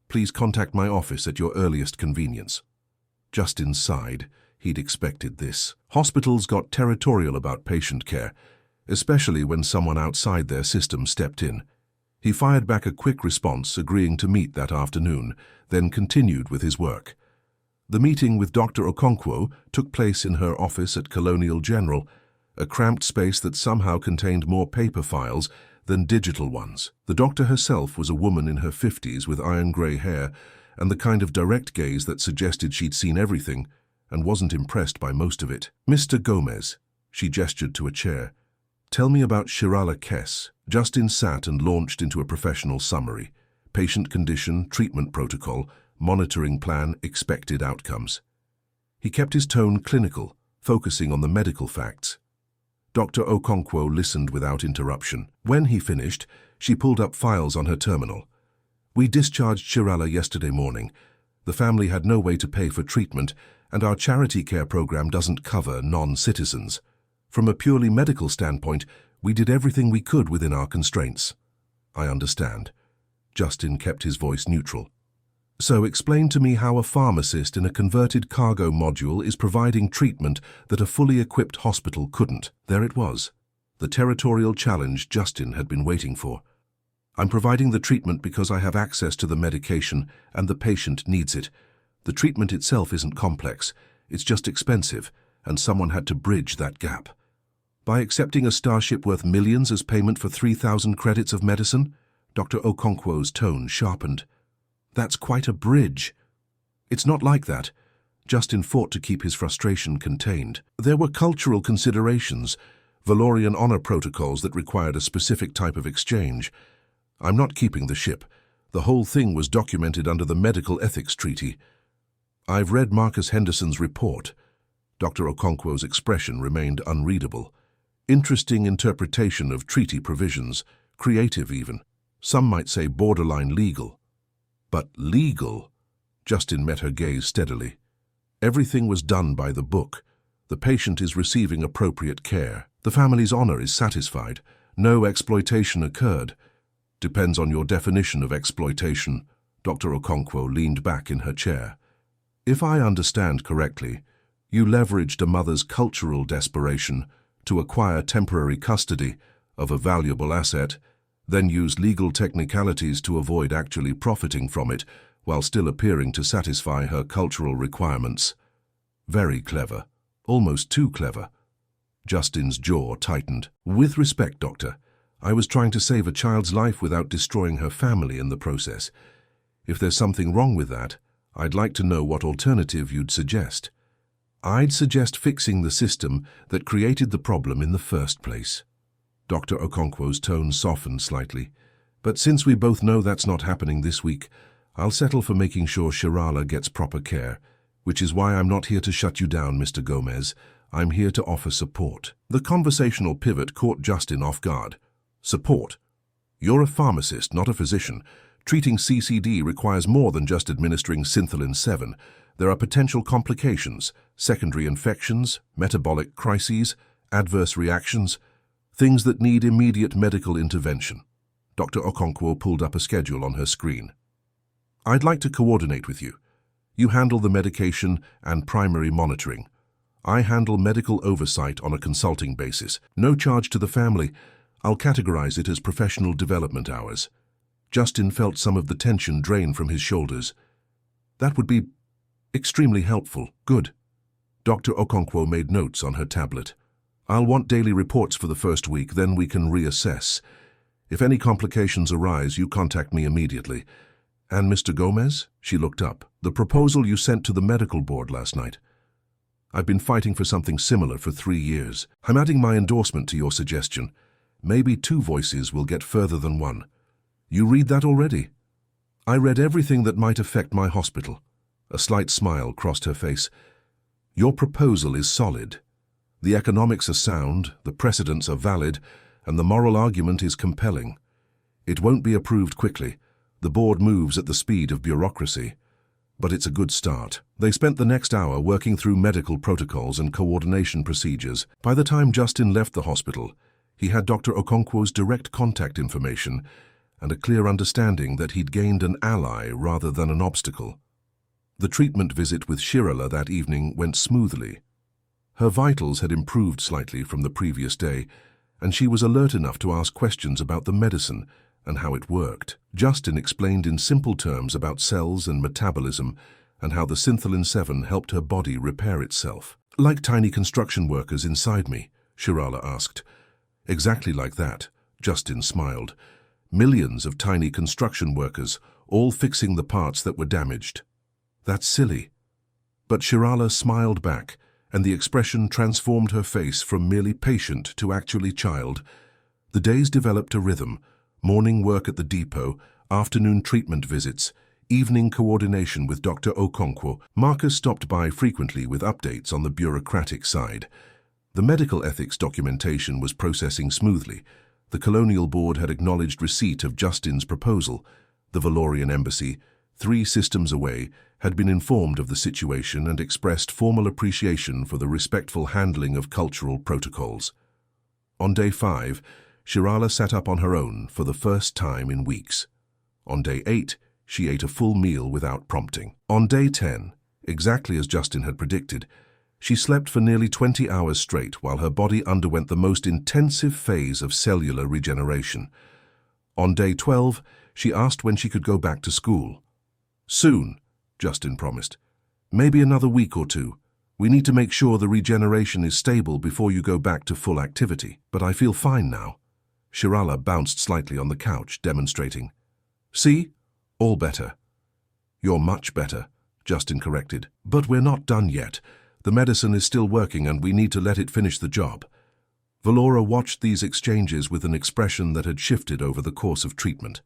Please contact my office at your earliest convenience." Justin sighed. He'd expected this. Hospitals got territorial about patient care, especially when someone outside their system stepped in. He fired back a quick response, agreeing to meet that afternoon, then continued with his work. The meeting with Dr. Okonkwo took place in her office at Colonial General, a cramped space that somehow contained more paper files than digital ones. The doctor herself was a woman in her 50s with iron-grey hair and the kind of direct gaze that suggested she'd seen everything and wasn't impressed by most of it. "Mr. Gomez," she gestured to a chair, "tell me about Shirala Kess." Justin sat and launched into a professional summary: patient condition, treatment protocol, monitoring plan, expected outcomes. He kept his tone clinical, focusing on the medical facts. Dr. Okonkwo listened without interruption. When he finished, she pulled up files on her terminal. "We discharged Shirala yesterday morning. The family had no way to pay for treatment, and our charity care program doesn't cover non-citizens. From a purely medical standpoint, we did everything we could within our constraints." "I understand." Justin kept his voice neutral. "So explain to me how a pharmacist in a converted cargo module is providing treatment that a fully equipped hospital couldn't." There it was, the territorial challenge Justin had been waiting for. "I'm providing the treatment because I have access to the medication and the patient needs it. The treatment itself isn't complex, it's just expensive, and someone had to bridge that gap. By accepting a starship worth millions as payment for 3,000 credits of medicine?" Dr. Okonkwo's tone sharpened. "That's quite a bridge." "It's not like that." Justin fought to keep his frustration contained. "There were cultural considerations, Valorian honor protocols that required a specific type of exchange. I'm not keeping the ship. The whole thing was documented under the Medical Ethics Treaty. I've read Marcus Henderson's report." Dr. Okonkwo's expression remained unreadable. "Interesting interpretation of treaty provisions, creative even. Some might say borderline legal." "But legal?" Justin met her gaze steadily. "Everything was done by the book. The patient is receiving appropriate care. The family's honor is satisfied. No exploitation occurred." "Depends on your definition of exploitation." Dr. Okonkwo leaned back in her chair. "If I understand correctly, you leveraged a mother's cultural desperation to acquire temporary custody of a valuable asset, then used legal technicalities to avoid actually profiting from it while still appearing to satisfy her cultural requirements. Very clever. Almost too clever." Justin's jaw tightened. "With respect, Doctor, I was trying to save a child's life without destroying her family in the process. If there's something wrong with that, I'd like to know what alternative you'd suggest." "I'd suggest fixing the system that created the problem in the first place." Dr. Okonkwo's tone softened slightly. "But since we both know that's not happening this week, I'll settle for making sure Shirala gets proper care, which is why I'm not here to shut you down, Mr. Gomez. I'm here to offer support." The conversational pivot caught Justin off guard. "Support? You're a pharmacist, not a physician. Treating CCD requires more than just administering Syntholin 7. There are potential complications, secondary infections, metabolic crises, adverse reactions, things that need immediate medical intervention." Dr. Okonkwo pulled up a schedule on her screen. "I'd like to coordinate with you. You handle the medication and primary monitoring. I handle medical oversight on a consulting basis. No charge to the family. I'll categorize it as professional development hours." Justin felt some of the tension drain from his shoulders. "That would be extremely helpful." "Good." Dr. Okonkwo made notes on her tablet. "I'll want daily reports for the first week, then we can reassess. If any complications arise, you contact me immediately. And Mr. Gomez?" She looked up. "The proposal you sent to the medical board last night. I've been fighting for something similar for 3 years. I'm adding my endorsement to your suggestion. Maybe 2 voices will get further than 1. You read that already?" "I read everything that might affect my hospital." A slight smile crossed her face. "Your proposal is solid. The economics are sound, the precedents are valid, and the moral argument is compelling. It won't be approved quickly. The board moves at the speed of bureaucracy. but it's a good start. They spent the next hour working through medical protocols and coordination procedures. By the time Justin left the hospital, he had Dr. Okonkwo's direct contact information and a clear understanding that he'd gained an ally rather than an obstacle. The treatment visit with Shirala that evening went smoothly. Her vitals had improved slightly from the previous day, and she was alert enough to ask questions about the medicine and how it worked. Justin explained in simple terms about cells and metabolism and how the Syntholin 7 helped her body repair itself. Like tiny construction workers inside me, Shirala asked. Exactly like that, Justin smiled. Millions of tiny construction workers, all fixing the parts that were damaged. That's silly. But Shirala smiled back, and the expression transformed her face from merely patient to actually child. The days developed a rhythm: morning work at the depot, afternoon treatment visits, evening coordination with Dr. Okonkwo. Marcus stopped by frequently with updates on the bureaucratic side. The medical ethics documentation was processing smoothly. The Colonial Board had acknowledged receipt of Justin's proposal. The Valorian Embassy, 3 systems away, had been informed of the situation and expressed formal appreciation for the respectful handling of cultural protocols. On day 5, Shirala sat up on her own for the first time in weeks. On day 8, she ate a full meal without prompting. On day 10, exactly as Justin had predicted, she slept for nearly 20 hours straight while her body underwent the most intensive phase of cellular regeneration. On day 12, she asked when she could go back to school. Soon, Justin promised. Maybe another week or 2. We need to make sure the regeneration is stable before you go back to full activity. But I feel fine now. Shirala bounced slightly on the couch, demonstrating. See? All better. You're much better, Justin corrected. But we're not done yet. The medicine is still working and we need to let it finish the job. Valora watched these exchanges with an expression that had shifted over the course of treatment.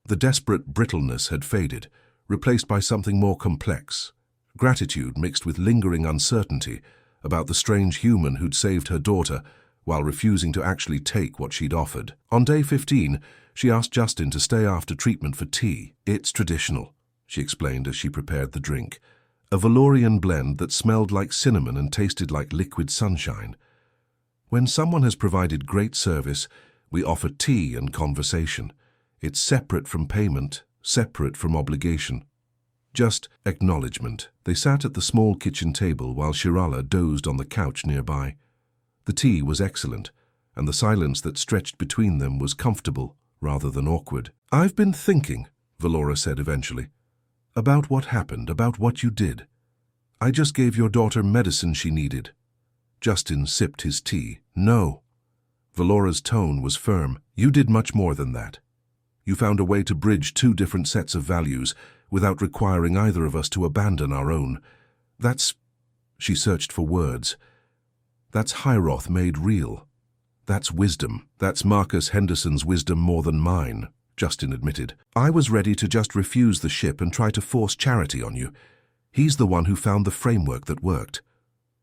The desperate brittleness had faded, replaced by something more complex. Gratitude mixed with lingering uncertainty about the strange human who'd saved her daughter while refusing to actually take what she'd offered. On day 15, she asked Justin to stay after treatment for tea. It's traditional, she explained as she prepared the drink. A Valorian blend that smelled like cinnamon and tasted like liquid sunshine. When someone has provided great service, we offer tea and conversation. It's separate from payment, separate from obligation. Just acknowledgement. They sat at the small kitchen table while Shirala dozed on the couch nearby. The tea was excellent, and the silence that stretched between them was comfortable rather than awkward. I've been thinking, Valora said eventually, about what happened, about what you did. I just gave your daughter medicine she needed. Justin sipped his tea. No. Valora's tone was firm. You did much more than that. You found a way to bridge 2 different sets of values without requiring either of us to abandon our own. That's... She searched for words. That's Hieroth made real. That's wisdom. That's Marcus Henderson's wisdom more than mine, Justin admitted. I was ready to just refuse the ship and try to force charity on you. He's the one who found the framework that worked.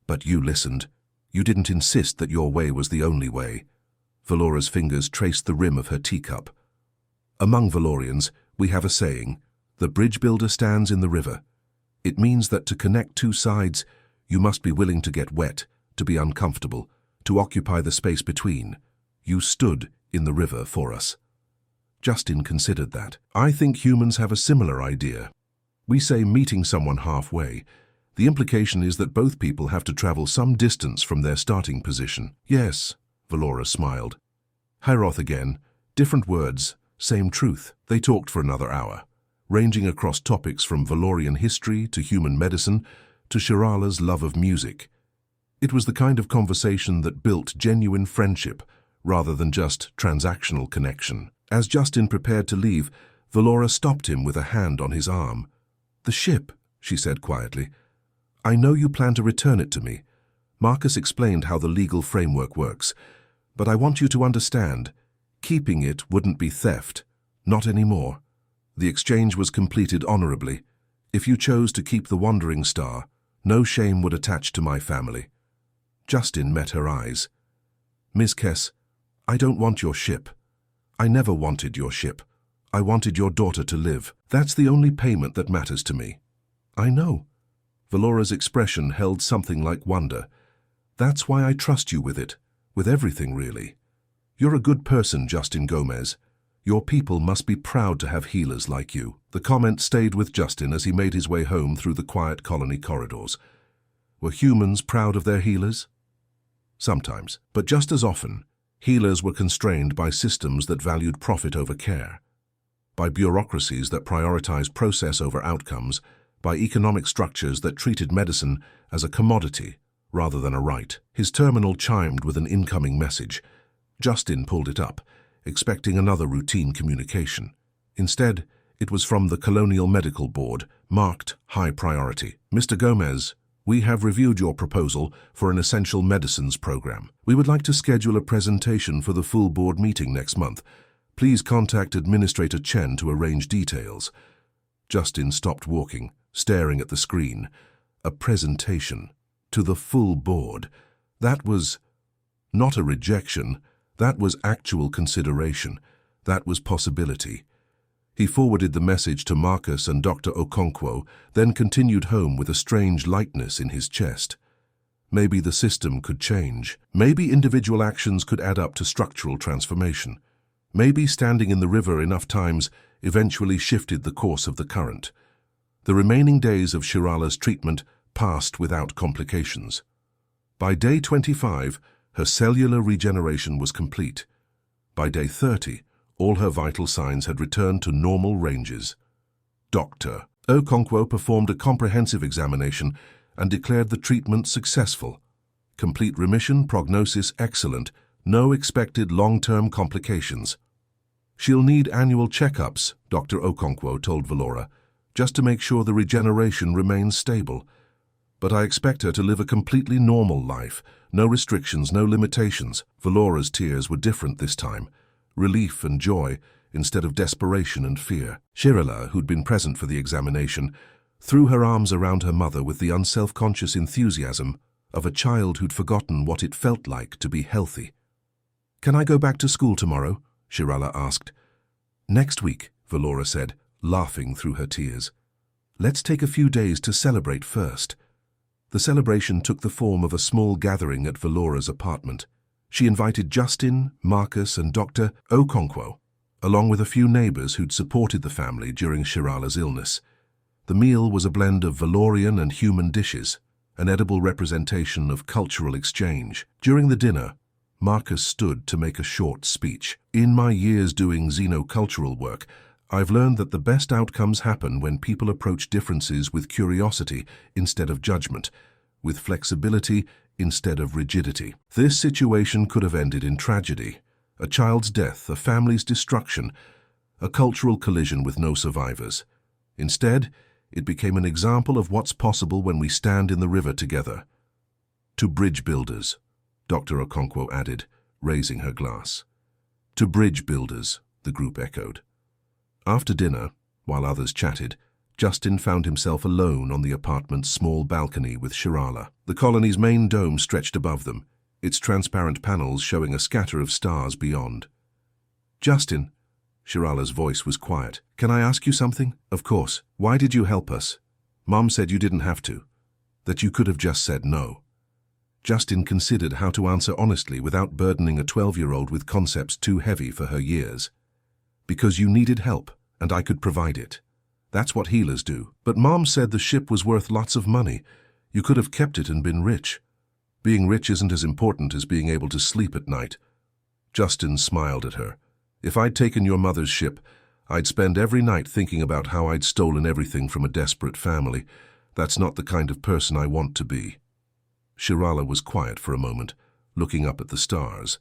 But you listened. You didn't insist that your way was the only way. Valora's fingers traced the rim of her teacup. Among Valorians, we have a saying, the bridge builder stands in the river. It means that to connect 2 sides, you must be willing to get wet, to be uncomfortable, to occupy the space between. You stood in the river for us. Justin considered that. I think humans have a similar idea. We say meeting someone halfway. The implication is that both people have to travel some distance from their starting position. Yes, Valora smiled. Hieroth again, different words, same truth. They talked for another hour, ranging across topics from Valorian history to human medicine to Shirala's love of music. It was the kind of conversation that built genuine friendship rather than just transactional connection. As Justin prepared to leave, Valora stopped him with a hand on his arm. The ship, she said quietly. I know you plan to return it to me. Marcus explained how the legal framework works, but I want you to understand, keeping it wouldn't be theft. Not anymore. The exchange was completed honorably. If you chose to keep the Wandering Star, no shame would attach to my family. Justin met her eyes. Ms. Kess, I don't want your ship. I never wanted your ship. I wanted your daughter to live. That's the only payment that matters to me. I know. Valora's expression held something like wonder. That's why I trust you with it, with everything really. You're a good person, Justin Gomez. Your people must be proud to have healers like you. The comment stayed with Justin as he made his way home through the quiet colony corridors. Were humans proud of their healers? Sometimes, but just as often, healers were constrained by systems that valued profit over care, by bureaucracies that prioritized process over outcomes, by economic structures that treated medicine as a commodity rather than a right. His terminal chimed with an incoming message. Justin pulled it up, expecting another routine communication. Instead, it was from the Colonial Medical Board, marked high priority. Mr. Gomez, we have reviewed your proposal for an essential medicines program. We would like to schedule a presentation for the full board meeting next month. Please contact Administrator Chen to arrange details. Justin stopped walking, staring at the screen. A presentation to the full board. That was not a rejection. That was actual consideration. That was possibility. He forwarded the message to Marcus and Dr. Okonkwo, then continued home with a strange lightness in his chest. Maybe the system could change. Maybe individual actions could add up to structural transformation. Maybe standing in the river enough times eventually shifted the course of the current. The remaining days of Shirala's treatment passed without complications. By day 25, her cellular regeneration was complete. By day 30, all her vital signs had returned to normal ranges. Dr. Okonkwo performed a comprehensive examination and declared the treatment successful. Complete remission, prognosis excellent, no expected long-term complications. She'll need annual checkups, Dr. Okonkwo told Valora, just to make sure the regeneration remains stable. But I expect her to live a completely normal life, no restrictions, no limitations. Valora's tears were different this time. Relief and joy instead of desperation and fear. Shirala, who'd been present for the examination, threw her arms around her mother with the unself-conscious enthusiasm of a child who'd forgotten what it felt like to be healthy. "Can I go back to school tomorrow?" Shirala asked. "Next week," Valora said, laughing through her tears. "Let's take a few days to celebrate first." The celebration took the form of a small gathering at Valora's apartment. She invited Justin, Marcus, and Dr. Okonkwo, along with a few neighbors who'd supported the family during Shirala's illness. The meal was a blend of Valorian and human dishes, an edible representation of cultural exchange. During the dinner, Marcus stood to make a short speech. "In my years doing xenocultural work, I've learned that the best outcomes happen when people approach differences with curiosity instead of judgment, with flexibility instead of rigidity. This situation could have ended in tragedy, a child's death, a family's destruction, a cultural collision with no survivors. Instead, it became an example of what's possible when we stand in the river together." "To bridge builders," Dr. Okonkwo added, raising her glass. "To bridge builders," the group echoed. After dinner, while others chatted, Justin found himself alone on the apartment's small balcony with Shirala. The colony's main dome stretched above them, its transparent panels showing a scatter of stars beyond. "Justin," Shirala's voice was quiet, "can I ask you something?" "Of course. Why did you help us? Mom said you didn't have to, that you could have just said no." Justin considered how to answer honestly without burdening a 12-year-old with concepts too heavy for her years. "Because you needed help, and I could provide it. That's what healers do. But Mom said the ship was worth lots of money. You could have kept it and been rich. Being rich isn't as important as being able to sleep at night." Justin smiled at her. "If I'd taken your mother's ship, I'd spend every night thinking about how I'd stolen everything from a desperate family. That's not the kind of person I want to be." Shirala was quiet for a moment, looking up at the stars.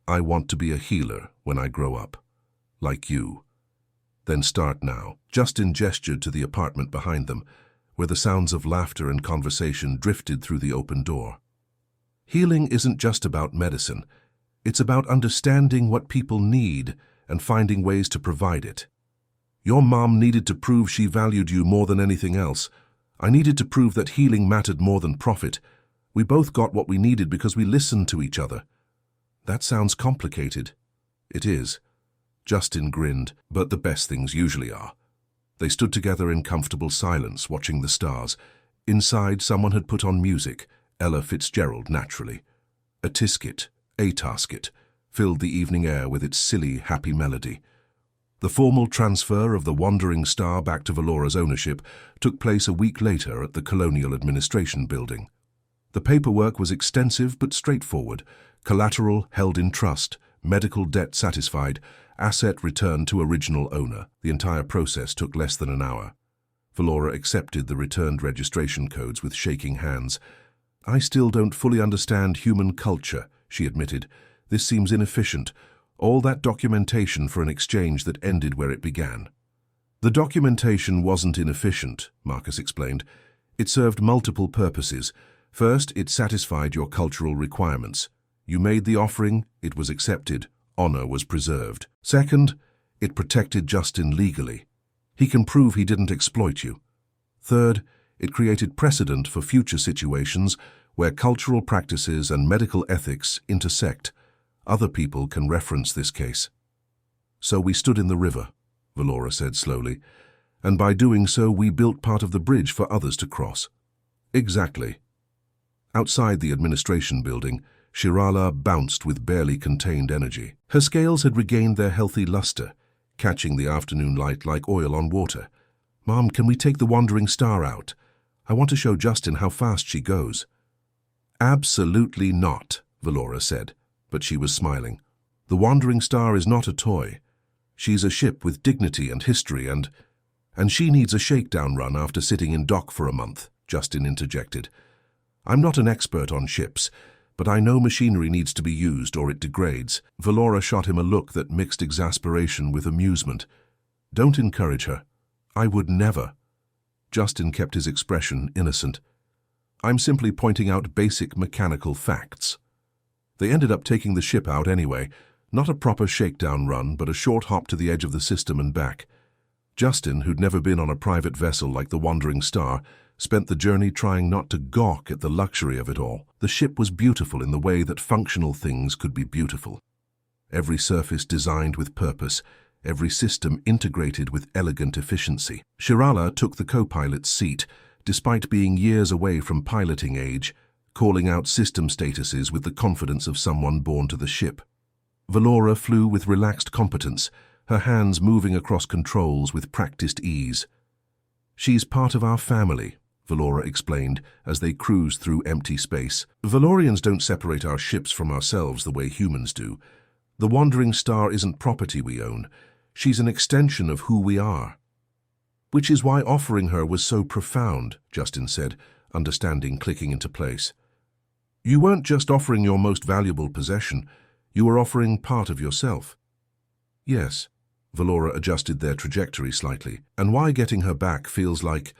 "I want to be a healer when I grow up. Like you." "Then start now." Justin gestured to the apartment behind them, where the sounds of laughter and conversation drifted through the open door. "Healing isn't just about medicine. It's about understanding what people need and finding ways to provide it. Your mom needed to prove she valued you more than anything else. I needed to prove that healing mattered more than profit. We both got what we needed because we listened to each other." "That sounds complicated." "It is." Justin grinned, "but the best things usually are." They stood together in comfortable silence, watching the stars. Inside, someone had put on music, Ella Fitzgerald naturally. A tisket, a tasket, filled the evening air with its silly, happy melody. The formal transfer of the Wandering Star back to Valora's ownership took place a week later at the Colonial Administration Building. The paperwork was extensive but straightforward. Collateral held in trust, medical debt satisfied, asset returned to original owner. The entire process took less than an hour. Valora accepted the returned registration codes with shaking hands. "I still don't fully understand human culture," she admitted. "This seems inefficient. All that documentation for an exchange that ended where it began." "The documentation wasn't inefficient," Marcus explained. "It served multiple purposes. First, it satisfied your cultural requirements. You made the offering, it was accepted, honor was preserved. Second, it protected Justin legally. He can prove he didn't exploit you. Third, it created precedent for future situations where cultural practices and medical ethics intersect. Other people can reference this case." "So we stood in the river," Valora said slowly, "and by doing so we built part of the bridge for others to cross." "Exactly." Outside the administration building, Shirala bounced with barely contained energy. Her scales had regained their healthy luster, catching the afternoon light like oil on water. "Mom, can we take the Wandering Star out? I want to show Justin how fast she goes." "Absolutely not," Valora said, but she was smiling. "The Wandering Star is not a toy. She's a ship with dignity and history and she needs a shakedown run after sitting in dock for a month," Justin interjected. "I'm not an expert on ships, but I know machinery needs to be used or it degrades." Valora shot him a look that mixed exasperation with amusement. "Don't encourage her. I would never." Justin kept his expression innocent. "I'm simply pointing out basic mechanical facts." They ended up taking the ship out anyway, not a proper shakedown run, but a short hop to the edge of the system and back. Justin, who'd never been on a private vessel like the Wandering Star, spent the journey trying not to gawk at the luxury of it all. The ship was beautiful in the way that functional things could be beautiful. Every surface designed with purpose, every system integrated with elegant efficiency. Shirala took the co-pilot's seat, despite being years away from piloting age, calling out system statuses with the confidence of someone born to the ship. Valora flew with relaxed competence, her hands moving across controls with practiced ease. "She's part of our family," Valora explained as they cruised through empty space. "Valorians don't separate our ships from ourselves the way humans do. The Wandering Star isn't property we own. She's an extension of who we are." "Which is why offering her was so profound," Justin said, understanding clicking into place. "You weren't just offering your most valuable possession, you were offering part of yourself." "Yes," Valora adjusted their trajectory slightly. "And why getting her back feels like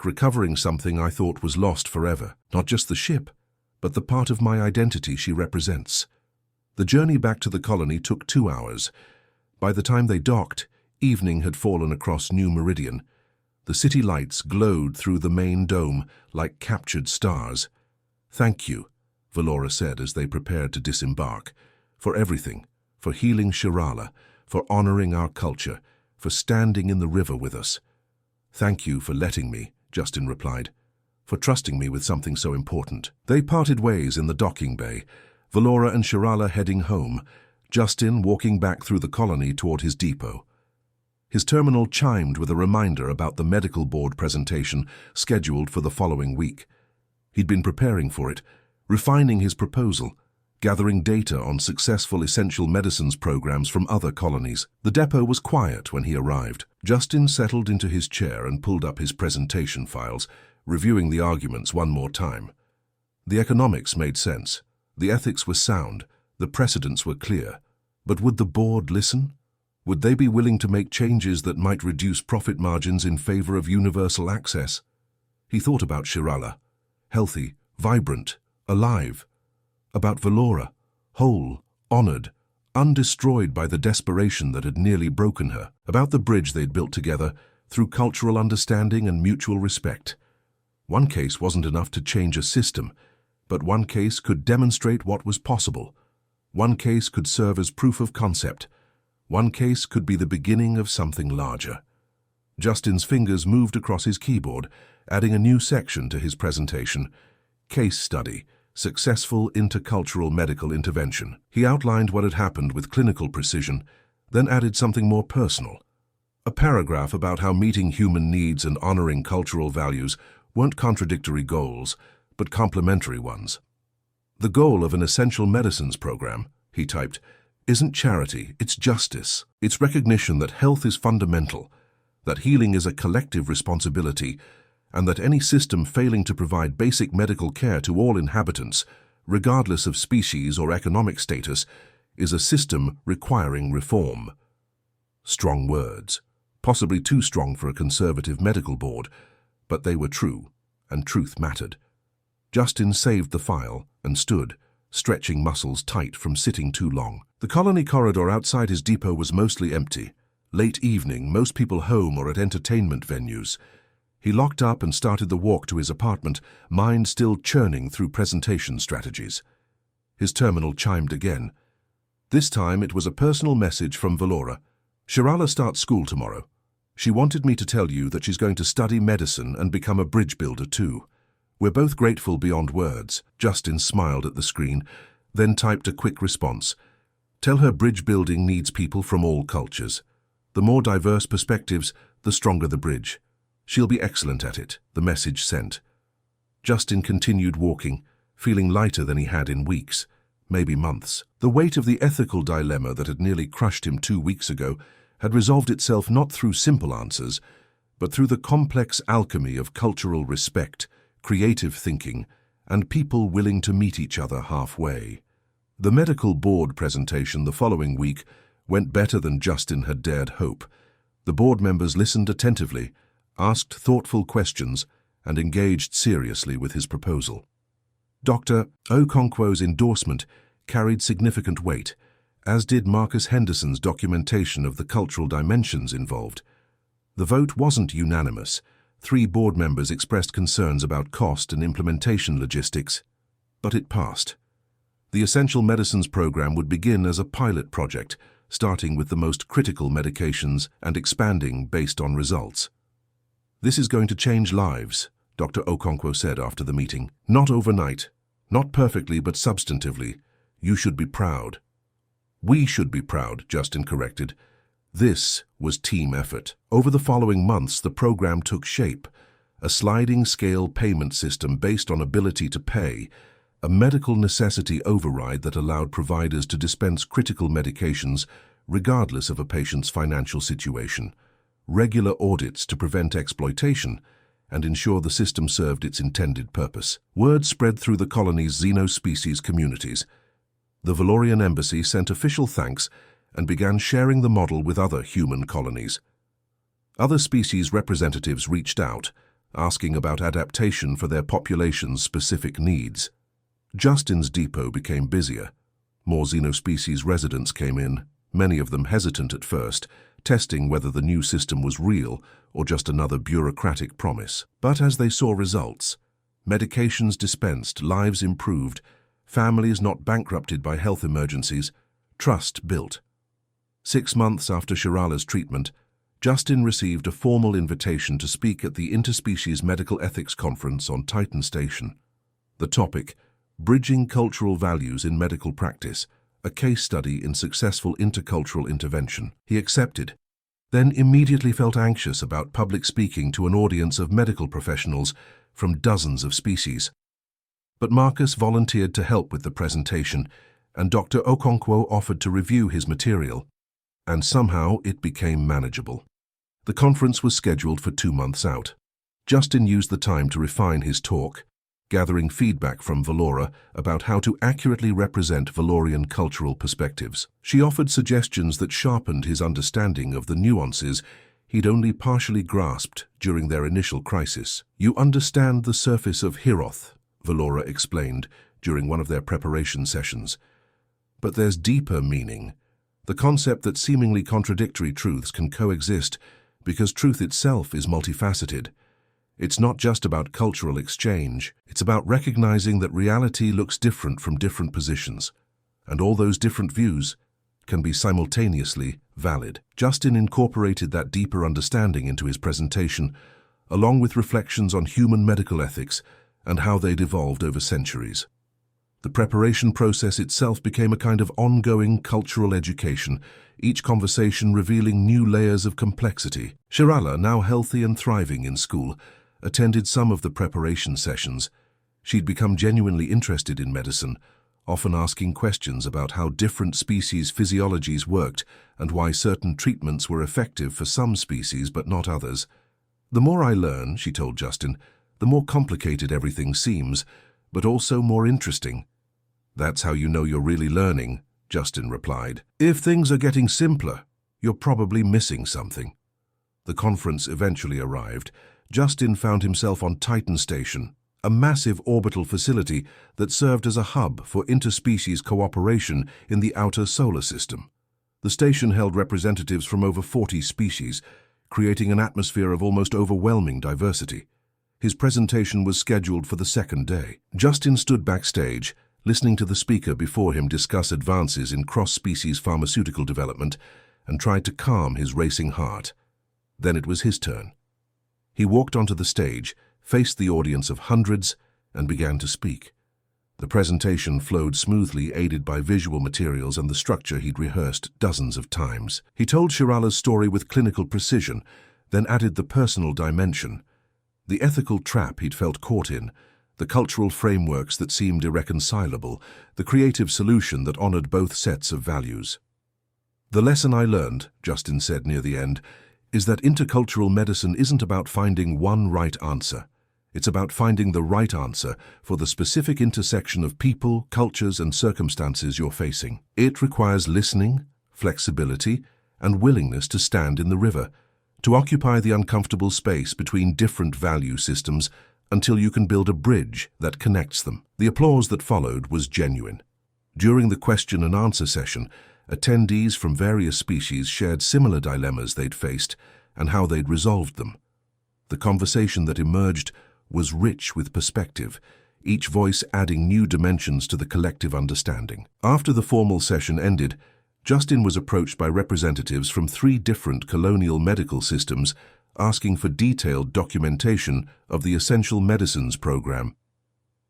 recovering something I thought was lost forever. Not just the ship, but the part of my identity she represents." The journey back to the colony took 2 hours. By the time they docked, evening had fallen across New Meridian. The city lights glowed through the main dome like captured stars. "Thank you," Valora said as they prepared to disembark, "for everything, for healing Shirala, for honoring our culture, for standing in the river with us." "Thank you for letting me," Justin replied, "for trusting me with something so important." They parted ways in the docking bay, Valora and Shirala heading home, Justin walking back through the colony toward his depot. His terminal chimed with a reminder about the medical board presentation scheduled for the following week. He'd been preparing for it, refining his proposal, gathering data on successful essential medicines programs from other colonies. The depot was quiet when he arrived. Justin settled into his chair and pulled up his presentation files, reviewing the arguments one more time. The economics made sense. The ethics were sound. The precedents were clear. But would the board listen? Would they be willing to make changes that might reduce profit margins in favor of universal access? He thought about Shirala, healthy, vibrant, alive. About Valora, whole, honored, undestroyed by the desperation that had nearly broken her. About the bridge they'd built together through cultural understanding and mutual respect. One case wasn't enough to change a system, but one case could demonstrate what was possible. One case could serve as proof of concept. One case could be the beginning of something larger. Justin's fingers moved across his keyboard, adding a new section to his presentation. Case study, successful intercultural medical intervention. He outlined what had happened with clinical precision, then added something more personal. A paragraph about how meeting human needs and honoring cultural values weren't contradictory goals, but complementary ones. The goal of an essential medicines program, he typed, isn't charity, it's justice. It's recognition that health is fundamental, that healing is a collective responsibility, and that any system failing to provide basic medical care to all inhabitants, regardless of species or economic status, is a system requiring reform. Strong words, possibly too strong for a conservative medical board, but they were true, and truth mattered. Justin saved the file and stood, stretching muscles tight from sitting too long. The colony corridor outside his depot was mostly empty. Late evening, most people home or at entertainment venues. He locked up and started the walk to his apartment, mind still churning through presentation strategies. His terminal chimed again. This time it was a personal message from Valora. Shirala starts school tomorrow. She wanted me to tell you that she's going to study medicine and become a bridge builder too. We're both grateful beyond words. Justin smiled at the screen, then typed a quick response. Tell her bridge building needs people from all cultures. The more diverse perspectives, the stronger the bridge. She'll be excellent at it, the message sent. Justin continued walking, feeling lighter than he had in weeks, maybe months. The weight of the ethical dilemma that had nearly crushed him 2 weeks ago had resolved itself not through simple answers, but through the complex alchemy of cultural respect, creative thinking, and people willing to meet each other halfway. The medical board presentation the following week went better than Justin had dared hope. The board members listened attentively, asked thoughtful questions, and engaged seriously with his proposal. Dr. Okonkwo's endorsement carried significant weight, as did Marcus Henderson's documentation of the cultural dimensions involved. The vote wasn't unanimous. 3 board members expressed concerns about cost and implementation logistics, but it passed. The Essential Medicines program would begin as a pilot project, starting with the most critical medications and expanding based on results. This is going to change lives, Dr. Okonkwo said after the meeting. Not overnight, not perfectly, but substantively. You should be proud. We should be proud, Justin corrected. This was team effort. Over the following months, the program took shape. A sliding scale payment system based on ability to pay, a medical necessity override that allowed providers to dispense critical medications regardless of a patient's financial situation, regular audits to prevent exploitation and ensure the system served its intended purpose. Word spread through the colony's xenospecies communities. The Valorian embassy sent official thanks and began sharing the model with other human colonies. Other species representatives reached out, asking about adaptation for their population's specific needs. Justin's depot became busier. More xenospecies residents came in, many of them hesitant at first, testing whether the new system was real or just another bureaucratic promise. But as they saw results, medications dispensed, lives improved, families not bankrupted by health emergencies, trust built. 6 months after Shirala's treatment, Justin received a formal invitation to speak at the Interspecies Medical Ethics Conference on Titan Station. The topic, Bridging Cultural Values in Medical Practice, a case study in successful intercultural intervention. He accepted, then immediately felt anxious about public speaking to an audience of medical professionals from dozens of species. But Marcus volunteered to help with the presentation, and Dr. Okonkwo offered to review his material, and somehow it became manageable. The conference was scheduled for 2 months out. Justin used the time to refine his talk, gathering feedback from Valora about how to accurately represent Valorian cultural perspectives. She offered suggestions that sharpened his understanding of the nuances he'd only partially grasped during their initial crisis. You understand the surface of Hiroth, Valora explained during one of their preparation sessions. But there's deeper meaning. The concept that seemingly contradictory truths can coexist because truth itself is multifaceted. It's not just about cultural exchange, it's about recognizing that reality looks different from different positions, and all those different views can be simultaneously valid. Justin incorporated that deeper understanding into his presentation, along with reflections on human medical ethics and how they'd evolved over centuries. The preparation process itself became a kind of ongoing cultural education, each conversation revealing new layers of complexity. Shirala, now healthy and thriving in school, attended some of the preparation sessions. She'd become genuinely interested in medicine, often asking questions about how different species' physiologies worked and why certain treatments were effective for some species but not others. "The more I learn," she told Justin, "the more complicated everything seems, but also more interesting." "That's how you know you're really learning," Justin replied. "If things are getting simpler, you're probably missing something." The conference eventually arrived. Justin found himself on Titan Station, a massive orbital facility that served as a hub for interspecies cooperation in the outer solar system. The station held representatives from over 40 species, creating an atmosphere of almost overwhelming diversity. His presentation was scheduled for the second day. Justin stood backstage, listening to the speaker before him discuss advances in cross-species pharmaceutical development, and tried to calm his racing heart. Then it was his turn. He walked onto the stage, faced the audience of hundreds, and began to speak. The presentation flowed smoothly, aided by visual materials and the structure he'd rehearsed dozens of times. He told Shirala's story with clinical precision, then added the personal dimension, the ethical trap he'd felt caught in, the cultural frameworks that seemed irreconcilable, the creative solution that honored both sets of values. "The lesson I learned," Justin said near the end, "is that intercultural medicine isn't about finding one right answer. It's about finding the right answer for the specific intersection of people, cultures, and circumstances you're facing. It requires listening, flexibility, and willingness to stand in the river, to occupy the uncomfortable space between different value systems until you can build a bridge that connects them." The applause that followed was genuine. During the question and answer session, attendees from various species shared similar dilemmas they'd faced and how they'd resolved them. The conversation that emerged was rich with perspective, each voice adding new dimensions to the collective understanding. After the formal session ended, Justin was approached by representatives from 3 different colonial medical systems asking for detailed documentation of the Essential Medicines program.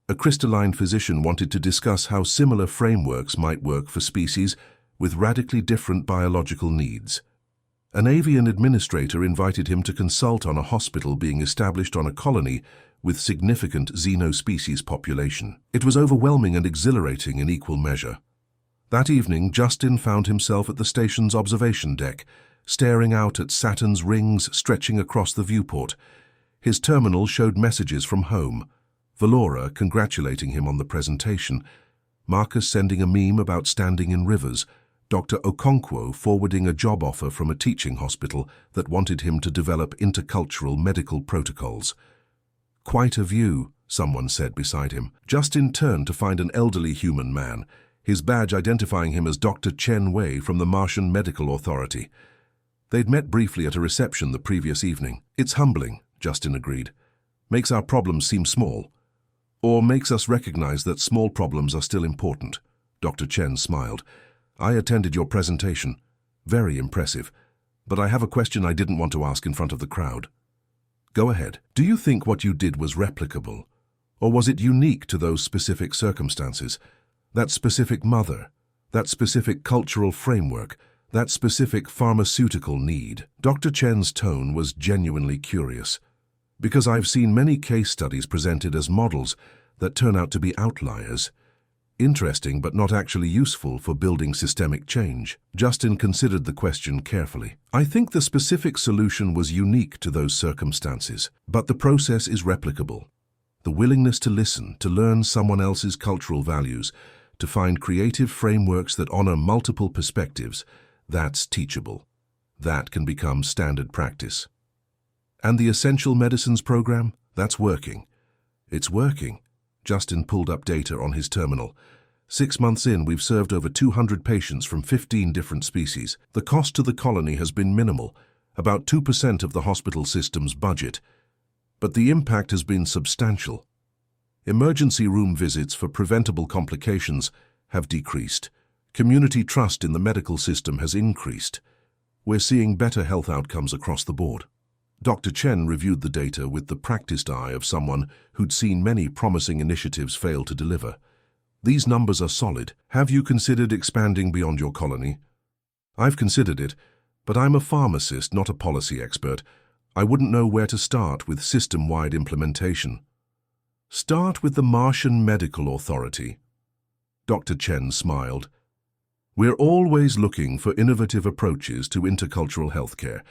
A crystalline physician wanted to discuss how similar frameworks might work for species with radically different biological needs. An avian administrator invited him to consult on a hospital being established on a colony with significant xenospecies population. It was overwhelming and exhilarating in equal measure. That evening, Justin found himself at the station's observation deck, staring out at Saturn's rings stretching across the viewport. His terminal showed messages from home, Valora congratulating him on the presentation, Marcus sending a meme about standing in rivers, Dr. Okonkwo forwarding a job offer from a teaching hospital that wanted him to develop intercultural medical protocols. "Quite a view," someone said beside him. Justin turned to find an elderly human man, his badge identifying him as Dr. Chen Wei from the Martian Medical Authority. They'd met briefly at a reception the previous evening. "It's humbling," Justin agreed. "Makes our problems seem small. Or makes us recognize that small problems are still important." Dr. Chen smiled. "I attended your presentation. Very impressive. But I have a question I didn't want to ask in front of the crowd." "Go ahead. Do you think what you did was replicable? Or was it unique to those specific circumstances? That specific mother? That specific cultural framework? That specific pharmaceutical need?" Dr. Chen's tone was genuinely curious. "Because I've seen many case studies presented as models that turn out to be outliers. Interesting, but not actually useful for building systemic change." Justin considered the question carefully. "I think the specific solution was unique to those circumstances, but the process is replicable. The willingness to listen, to learn someone else's cultural values, to find creative frameworks that honor multiple perspectives, that's teachable. That can become standard practice. And the Essential Medicines program? That's working." "It's working." Justin pulled up data on his terminal. 6 months in, we've served over 200 patients from 15 different species. The cost to the colony has been minimal, about 2% of the hospital system's budget. But the impact has been substantial. Emergency room visits for preventable complications have decreased. Community trust in the medical system has increased. We're seeing better health outcomes across the board. Dr. Chen reviewed the data with the practiced eye of someone who'd seen many promising initiatives fail to deliver. These numbers are solid. Have you considered expanding beyond your colony? I've considered it, but I'm a pharmacist, not a policy expert. I wouldn't know where to start with system-wide implementation. Start with the Martian Medical Authority. Dr. Chen smiled. We're always looking for innovative approaches to intercultural healthcare.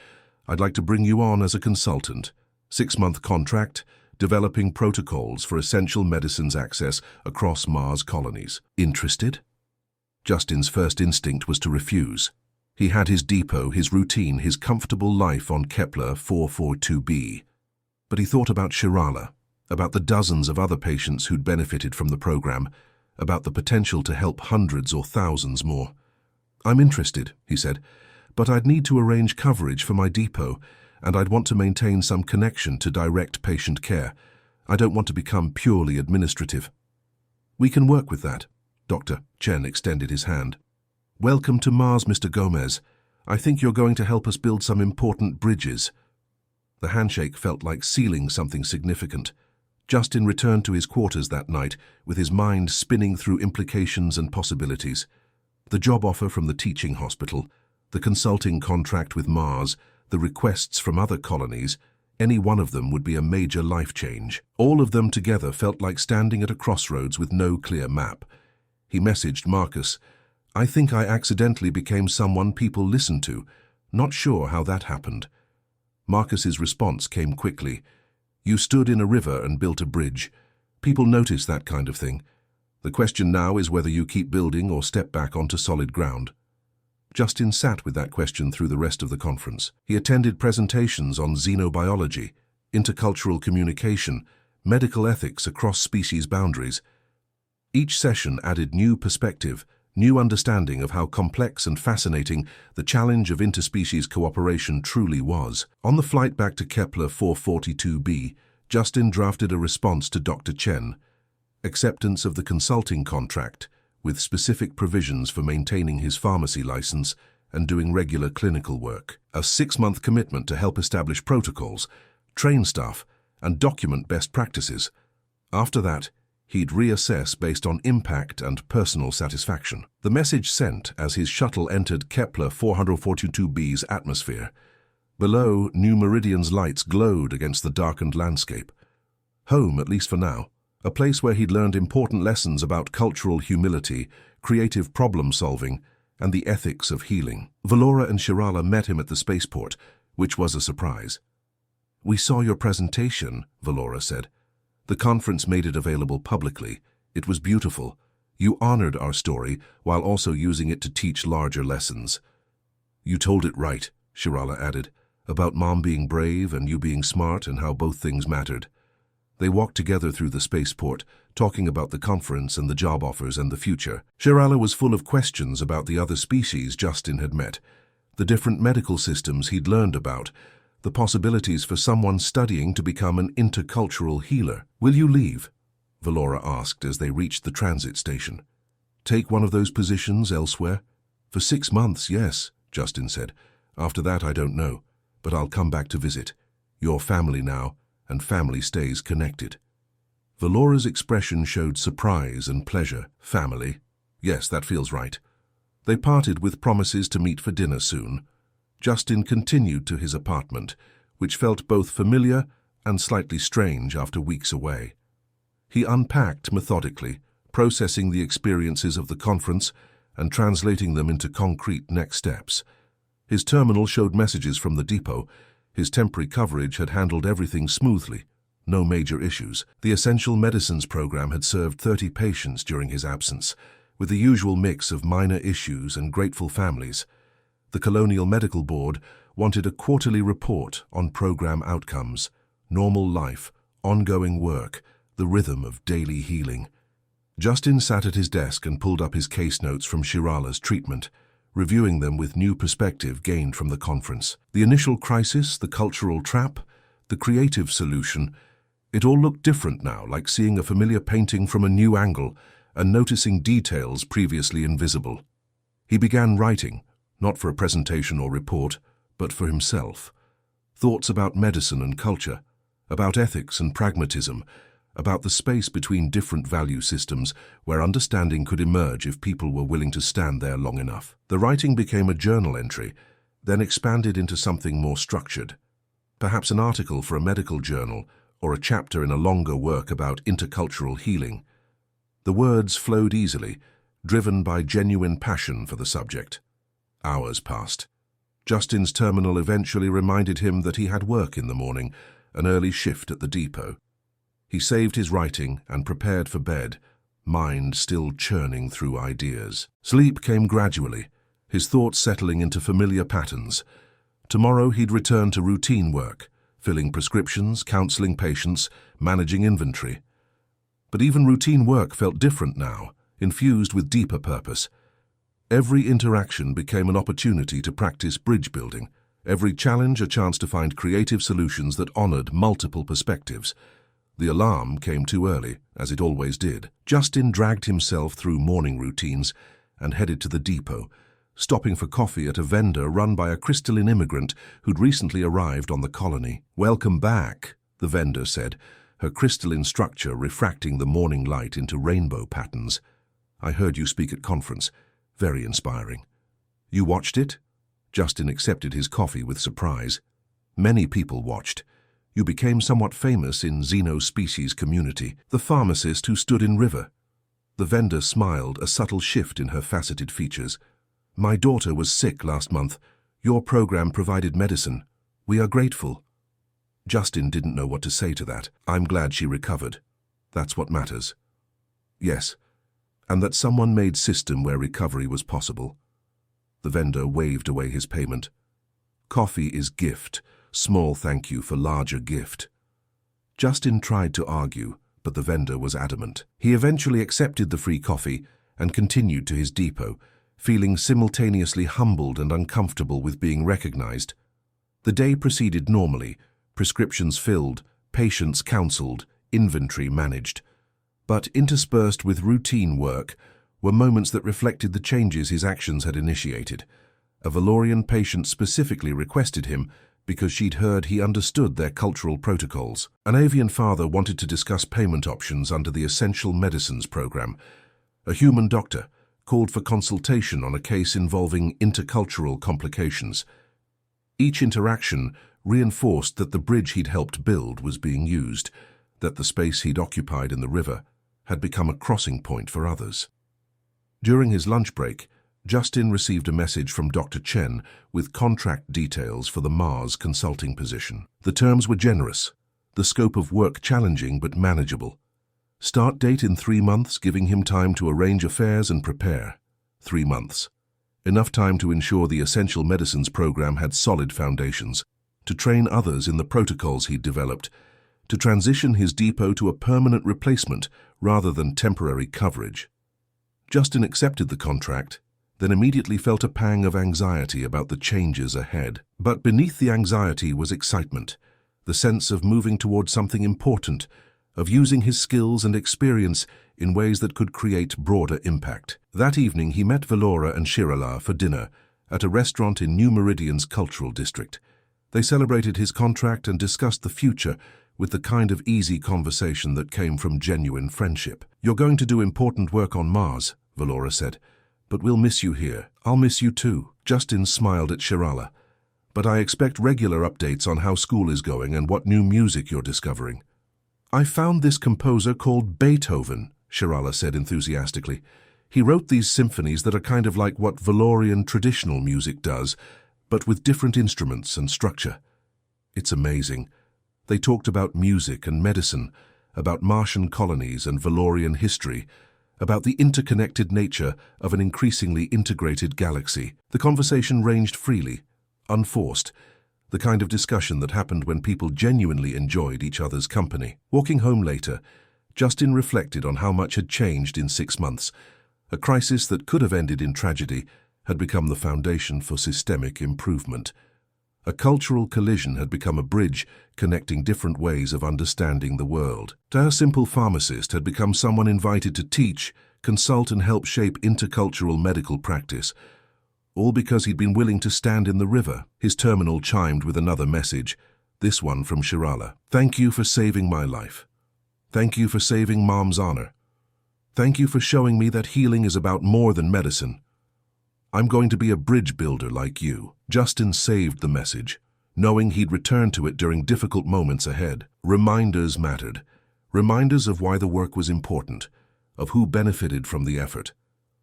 I'd like to bring you on as a consultant. 6-month contract, developing protocols for essential medicines access across Mars colonies. Interested? Justin's first instinct was to refuse. He had his depot, his routine, his comfortable life on Kepler 442b. But he thought about Shirala, about the dozens of other patients who'd benefited from the program, about the potential to help hundreds or thousands more. I'm interested, he said, but I'd need to arrange coverage for my depot, and I'd want to maintain some connection to direct patient care. I don't want to become purely administrative. We can work with that. Dr. Chen extended his hand. Welcome to Mars, Mr. Gomez. I think you're going to help us build some important bridges. The handshake felt like sealing something significant. Justin returned to his quarters that night, with his mind spinning through implications and possibilities. The job offer from the teaching hospital, the consulting contract with Mars, the requests from other colonies, any one of them would be a major life change. All of them together felt like standing at a crossroads with no clear map. He messaged Marcus, I think I accidentally became someone people listen to. Not sure how that happened. Marcus's response came quickly. You stood in a river and built a bridge. People notice that kind of thing. The question now is whether you keep building or step back onto solid ground. Justin sat with that question through the rest of the conference. He attended presentations on xenobiology, intercultural communication, medical ethics across species boundaries. Each session added new perspective, new understanding of how complex and fascinating the challenge of interspecies cooperation truly was. On the flight back to Kepler 442b, Justin drafted a response to Dr. Chen, acceptance of the consulting contract, with specific provisions for maintaining his pharmacy license and doing regular clinical work, a 6-month commitment to help establish protocols, train staff, and document best practices. After that, he'd reassess based on impact and personal satisfaction. The message sent as his shuttle entered Kepler 442b's atmosphere. Below, New Meridian's lights glowed against the darkened landscape. Home, at least for now, a place where he'd learned important lessons about cultural humility, creative problem-solving, and the ethics of healing. Valora and Shirala met him at the spaceport, which was a surprise. We saw your presentation, Valora said. The conference made it available publicly. It was beautiful. You honored our story while also using it to teach larger lessons. You told it right, Shirala added, about Mom being brave and you being smart and how both things mattered. They walked together through the spaceport, talking about the conference and the job offers and the future. Shirala was full of questions about the other species Justin had met, the different medical systems he'd learned about, the possibilities for someone studying to become an intercultural healer. Will you leave? Valora asked as they reached the transit station. Take one of those positions elsewhere? For 6 months, yes, Justin said. After that, I don't know, but I'll come back to visit. You're family now, and family stays connected. Valora's expression showed surprise and pleasure. Family? Yes, that feels right. They parted with promises to meet for dinner soon. Justin continued to his apartment, which felt both familiar and slightly strange after weeks away. He unpacked methodically, processing the experiences of the conference and translating them into concrete next steps. His terminal showed messages from the depot. His temporary coverage had handled everything smoothly. No major issues. The Essential Medicines program had served 30 patients during his absence, with the usual mix of minor issues and grateful families. The Colonial Medical Board wanted a quarterly report on program outcomes, normal life, ongoing work, the rhythm of daily healing. Justin sat at his desk and pulled up his case notes from Shirala's treatment, reviewing them with new perspective gained from the conference. The initial crisis, the cultural trap, the creative solution, it all looked different now, like seeing a familiar painting from a new angle and noticing details previously invisible. He began writing, not for a presentation or report, but for himself. Thoughts about medicine and culture, about ethics and pragmatism, about the space between different value systems where understanding could emerge if people were willing to stand there long enough. The writing became a journal entry, then expanded into something more structured. Perhaps an article for a medical journal or a chapter in a longer work about intercultural healing. The words flowed easily, driven by genuine passion for the subject. Hours passed. Justin's terminal eventually reminded him that he had work in the morning, an early shift at the depot. He saved his writing and prepared for bed, mind still churning through ideas. Sleep came gradually, his thoughts settling into familiar patterns. Tomorrow he'd return to routine work, filling prescriptions, counseling patients, managing inventory. But even routine work felt different now, infused with deeper purpose. Every interaction became an opportunity to practice bridge building, every challenge a chance to find creative solutions that honored multiple perspectives. The alarm came too early, as it always did. Justin dragged himself through morning routines and headed to the depot, stopping for coffee at a vendor run by a crystalline immigrant who'd recently arrived on the colony. "Welcome back," the vendor said, her crystalline structure refracting the morning light into rainbow patterns. "I heard you speak at conference. Very inspiring." "You watched it?" Justin accepted his coffee with surprise. "Many people watched. You became somewhat famous in xeno-species community, the pharmacist who stood in river." The vendor smiled, a subtle shift in her faceted features. "My daughter was sick last month. Your program provided medicine. We are grateful." Justin didn't know what to say to that. "I'm glad she recovered. That's what matters." "Yes, and that someone made system where recovery was possible." The vendor waved away his payment. "Coffee is gift. Small thank you for larger gift." Justin tried to argue, but the vendor was adamant. He eventually accepted the free coffee and continued to his depot, feeling simultaneously humbled and uncomfortable with being recognized. The day proceeded normally, prescriptions filled, patients counseled, inventory managed. But interspersed with routine work were moments that reflected the changes his actions had initiated. A Valorian patient specifically requested him because she'd heard he understood their cultural protocols. An avian father wanted to discuss payment options under the Essential Medicines program. A human doctor called for consultation on a case involving intercultural complications. Each interaction reinforced that the bridge he'd helped build was being used, that the space he'd occupied in the river had become a crossing point for others. During his lunch break, Justin received a message from Dr. Chen with contract details for the Mars consulting position. The terms were generous, the scope of work challenging but manageable. Start date in 3 months, giving him time to arrange affairs and prepare. 3 months. Enough time to ensure the Essential Medicines program had solid foundations, to train others in the protocols he'd developed, to transition his depot to a permanent replacement rather than temporary coverage. Justin accepted the contract, then immediately felt a pang of anxiety about the changes ahead. But beneath the anxiety was excitement, the sense of moving towards something important, of using his skills and experience in ways that could create broader impact. That evening he met Valora and Shirala for dinner at a restaurant in New Meridian's cultural district. They celebrated his contract and discussed the future with the kind of easy conversation that came from genuine friendship. "You're going to do important work on Mars," Valora said, "but we'll miss you here." "I'll miss you too." Justin smiled at Shirala. "But I expect regular updates on how school is going and what new music you're discovering." "I found this composer called Beethoven," Shirala said enthusiastically. "He wrote these symphonies that are kind of like what Valorian traditional music does, but with different instruments and structure. It's amazing." They talked about music and medicine, about Martian colonies and Valorian history, about the interconnected nature of an increasingly integrated galaxy. The conversation ranged freely, unforced, the kind of discussion that happened when people genuinely enjoyed each other's company. Walking home later, Justin reflected on how much had changed in 6 months. A crisis that could have ended in tragedy had become the foundation for systemic improvement. A cultural collision had become a bridge connecting different ways of understanding the world. To her, simple pharmacist had become someone invited to teach, consult and help shape intercultural medical practice, All because he'd been willing to stand in the river. His terminal chimed with another message, this one from Shirala. Thank you for saving my life. Thank you for saving Mom's honor. Thank you for showing me that healing is about more than medicine. I'm going to be a bridge builder like you. Justin saved the message, knowing he'd return to it during difficult moments ahead. Reminders mattered. Reminders of why the work was important, of who benefited from the effort,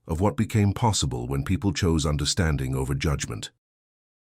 of what became possible when people chose understanding over judgment.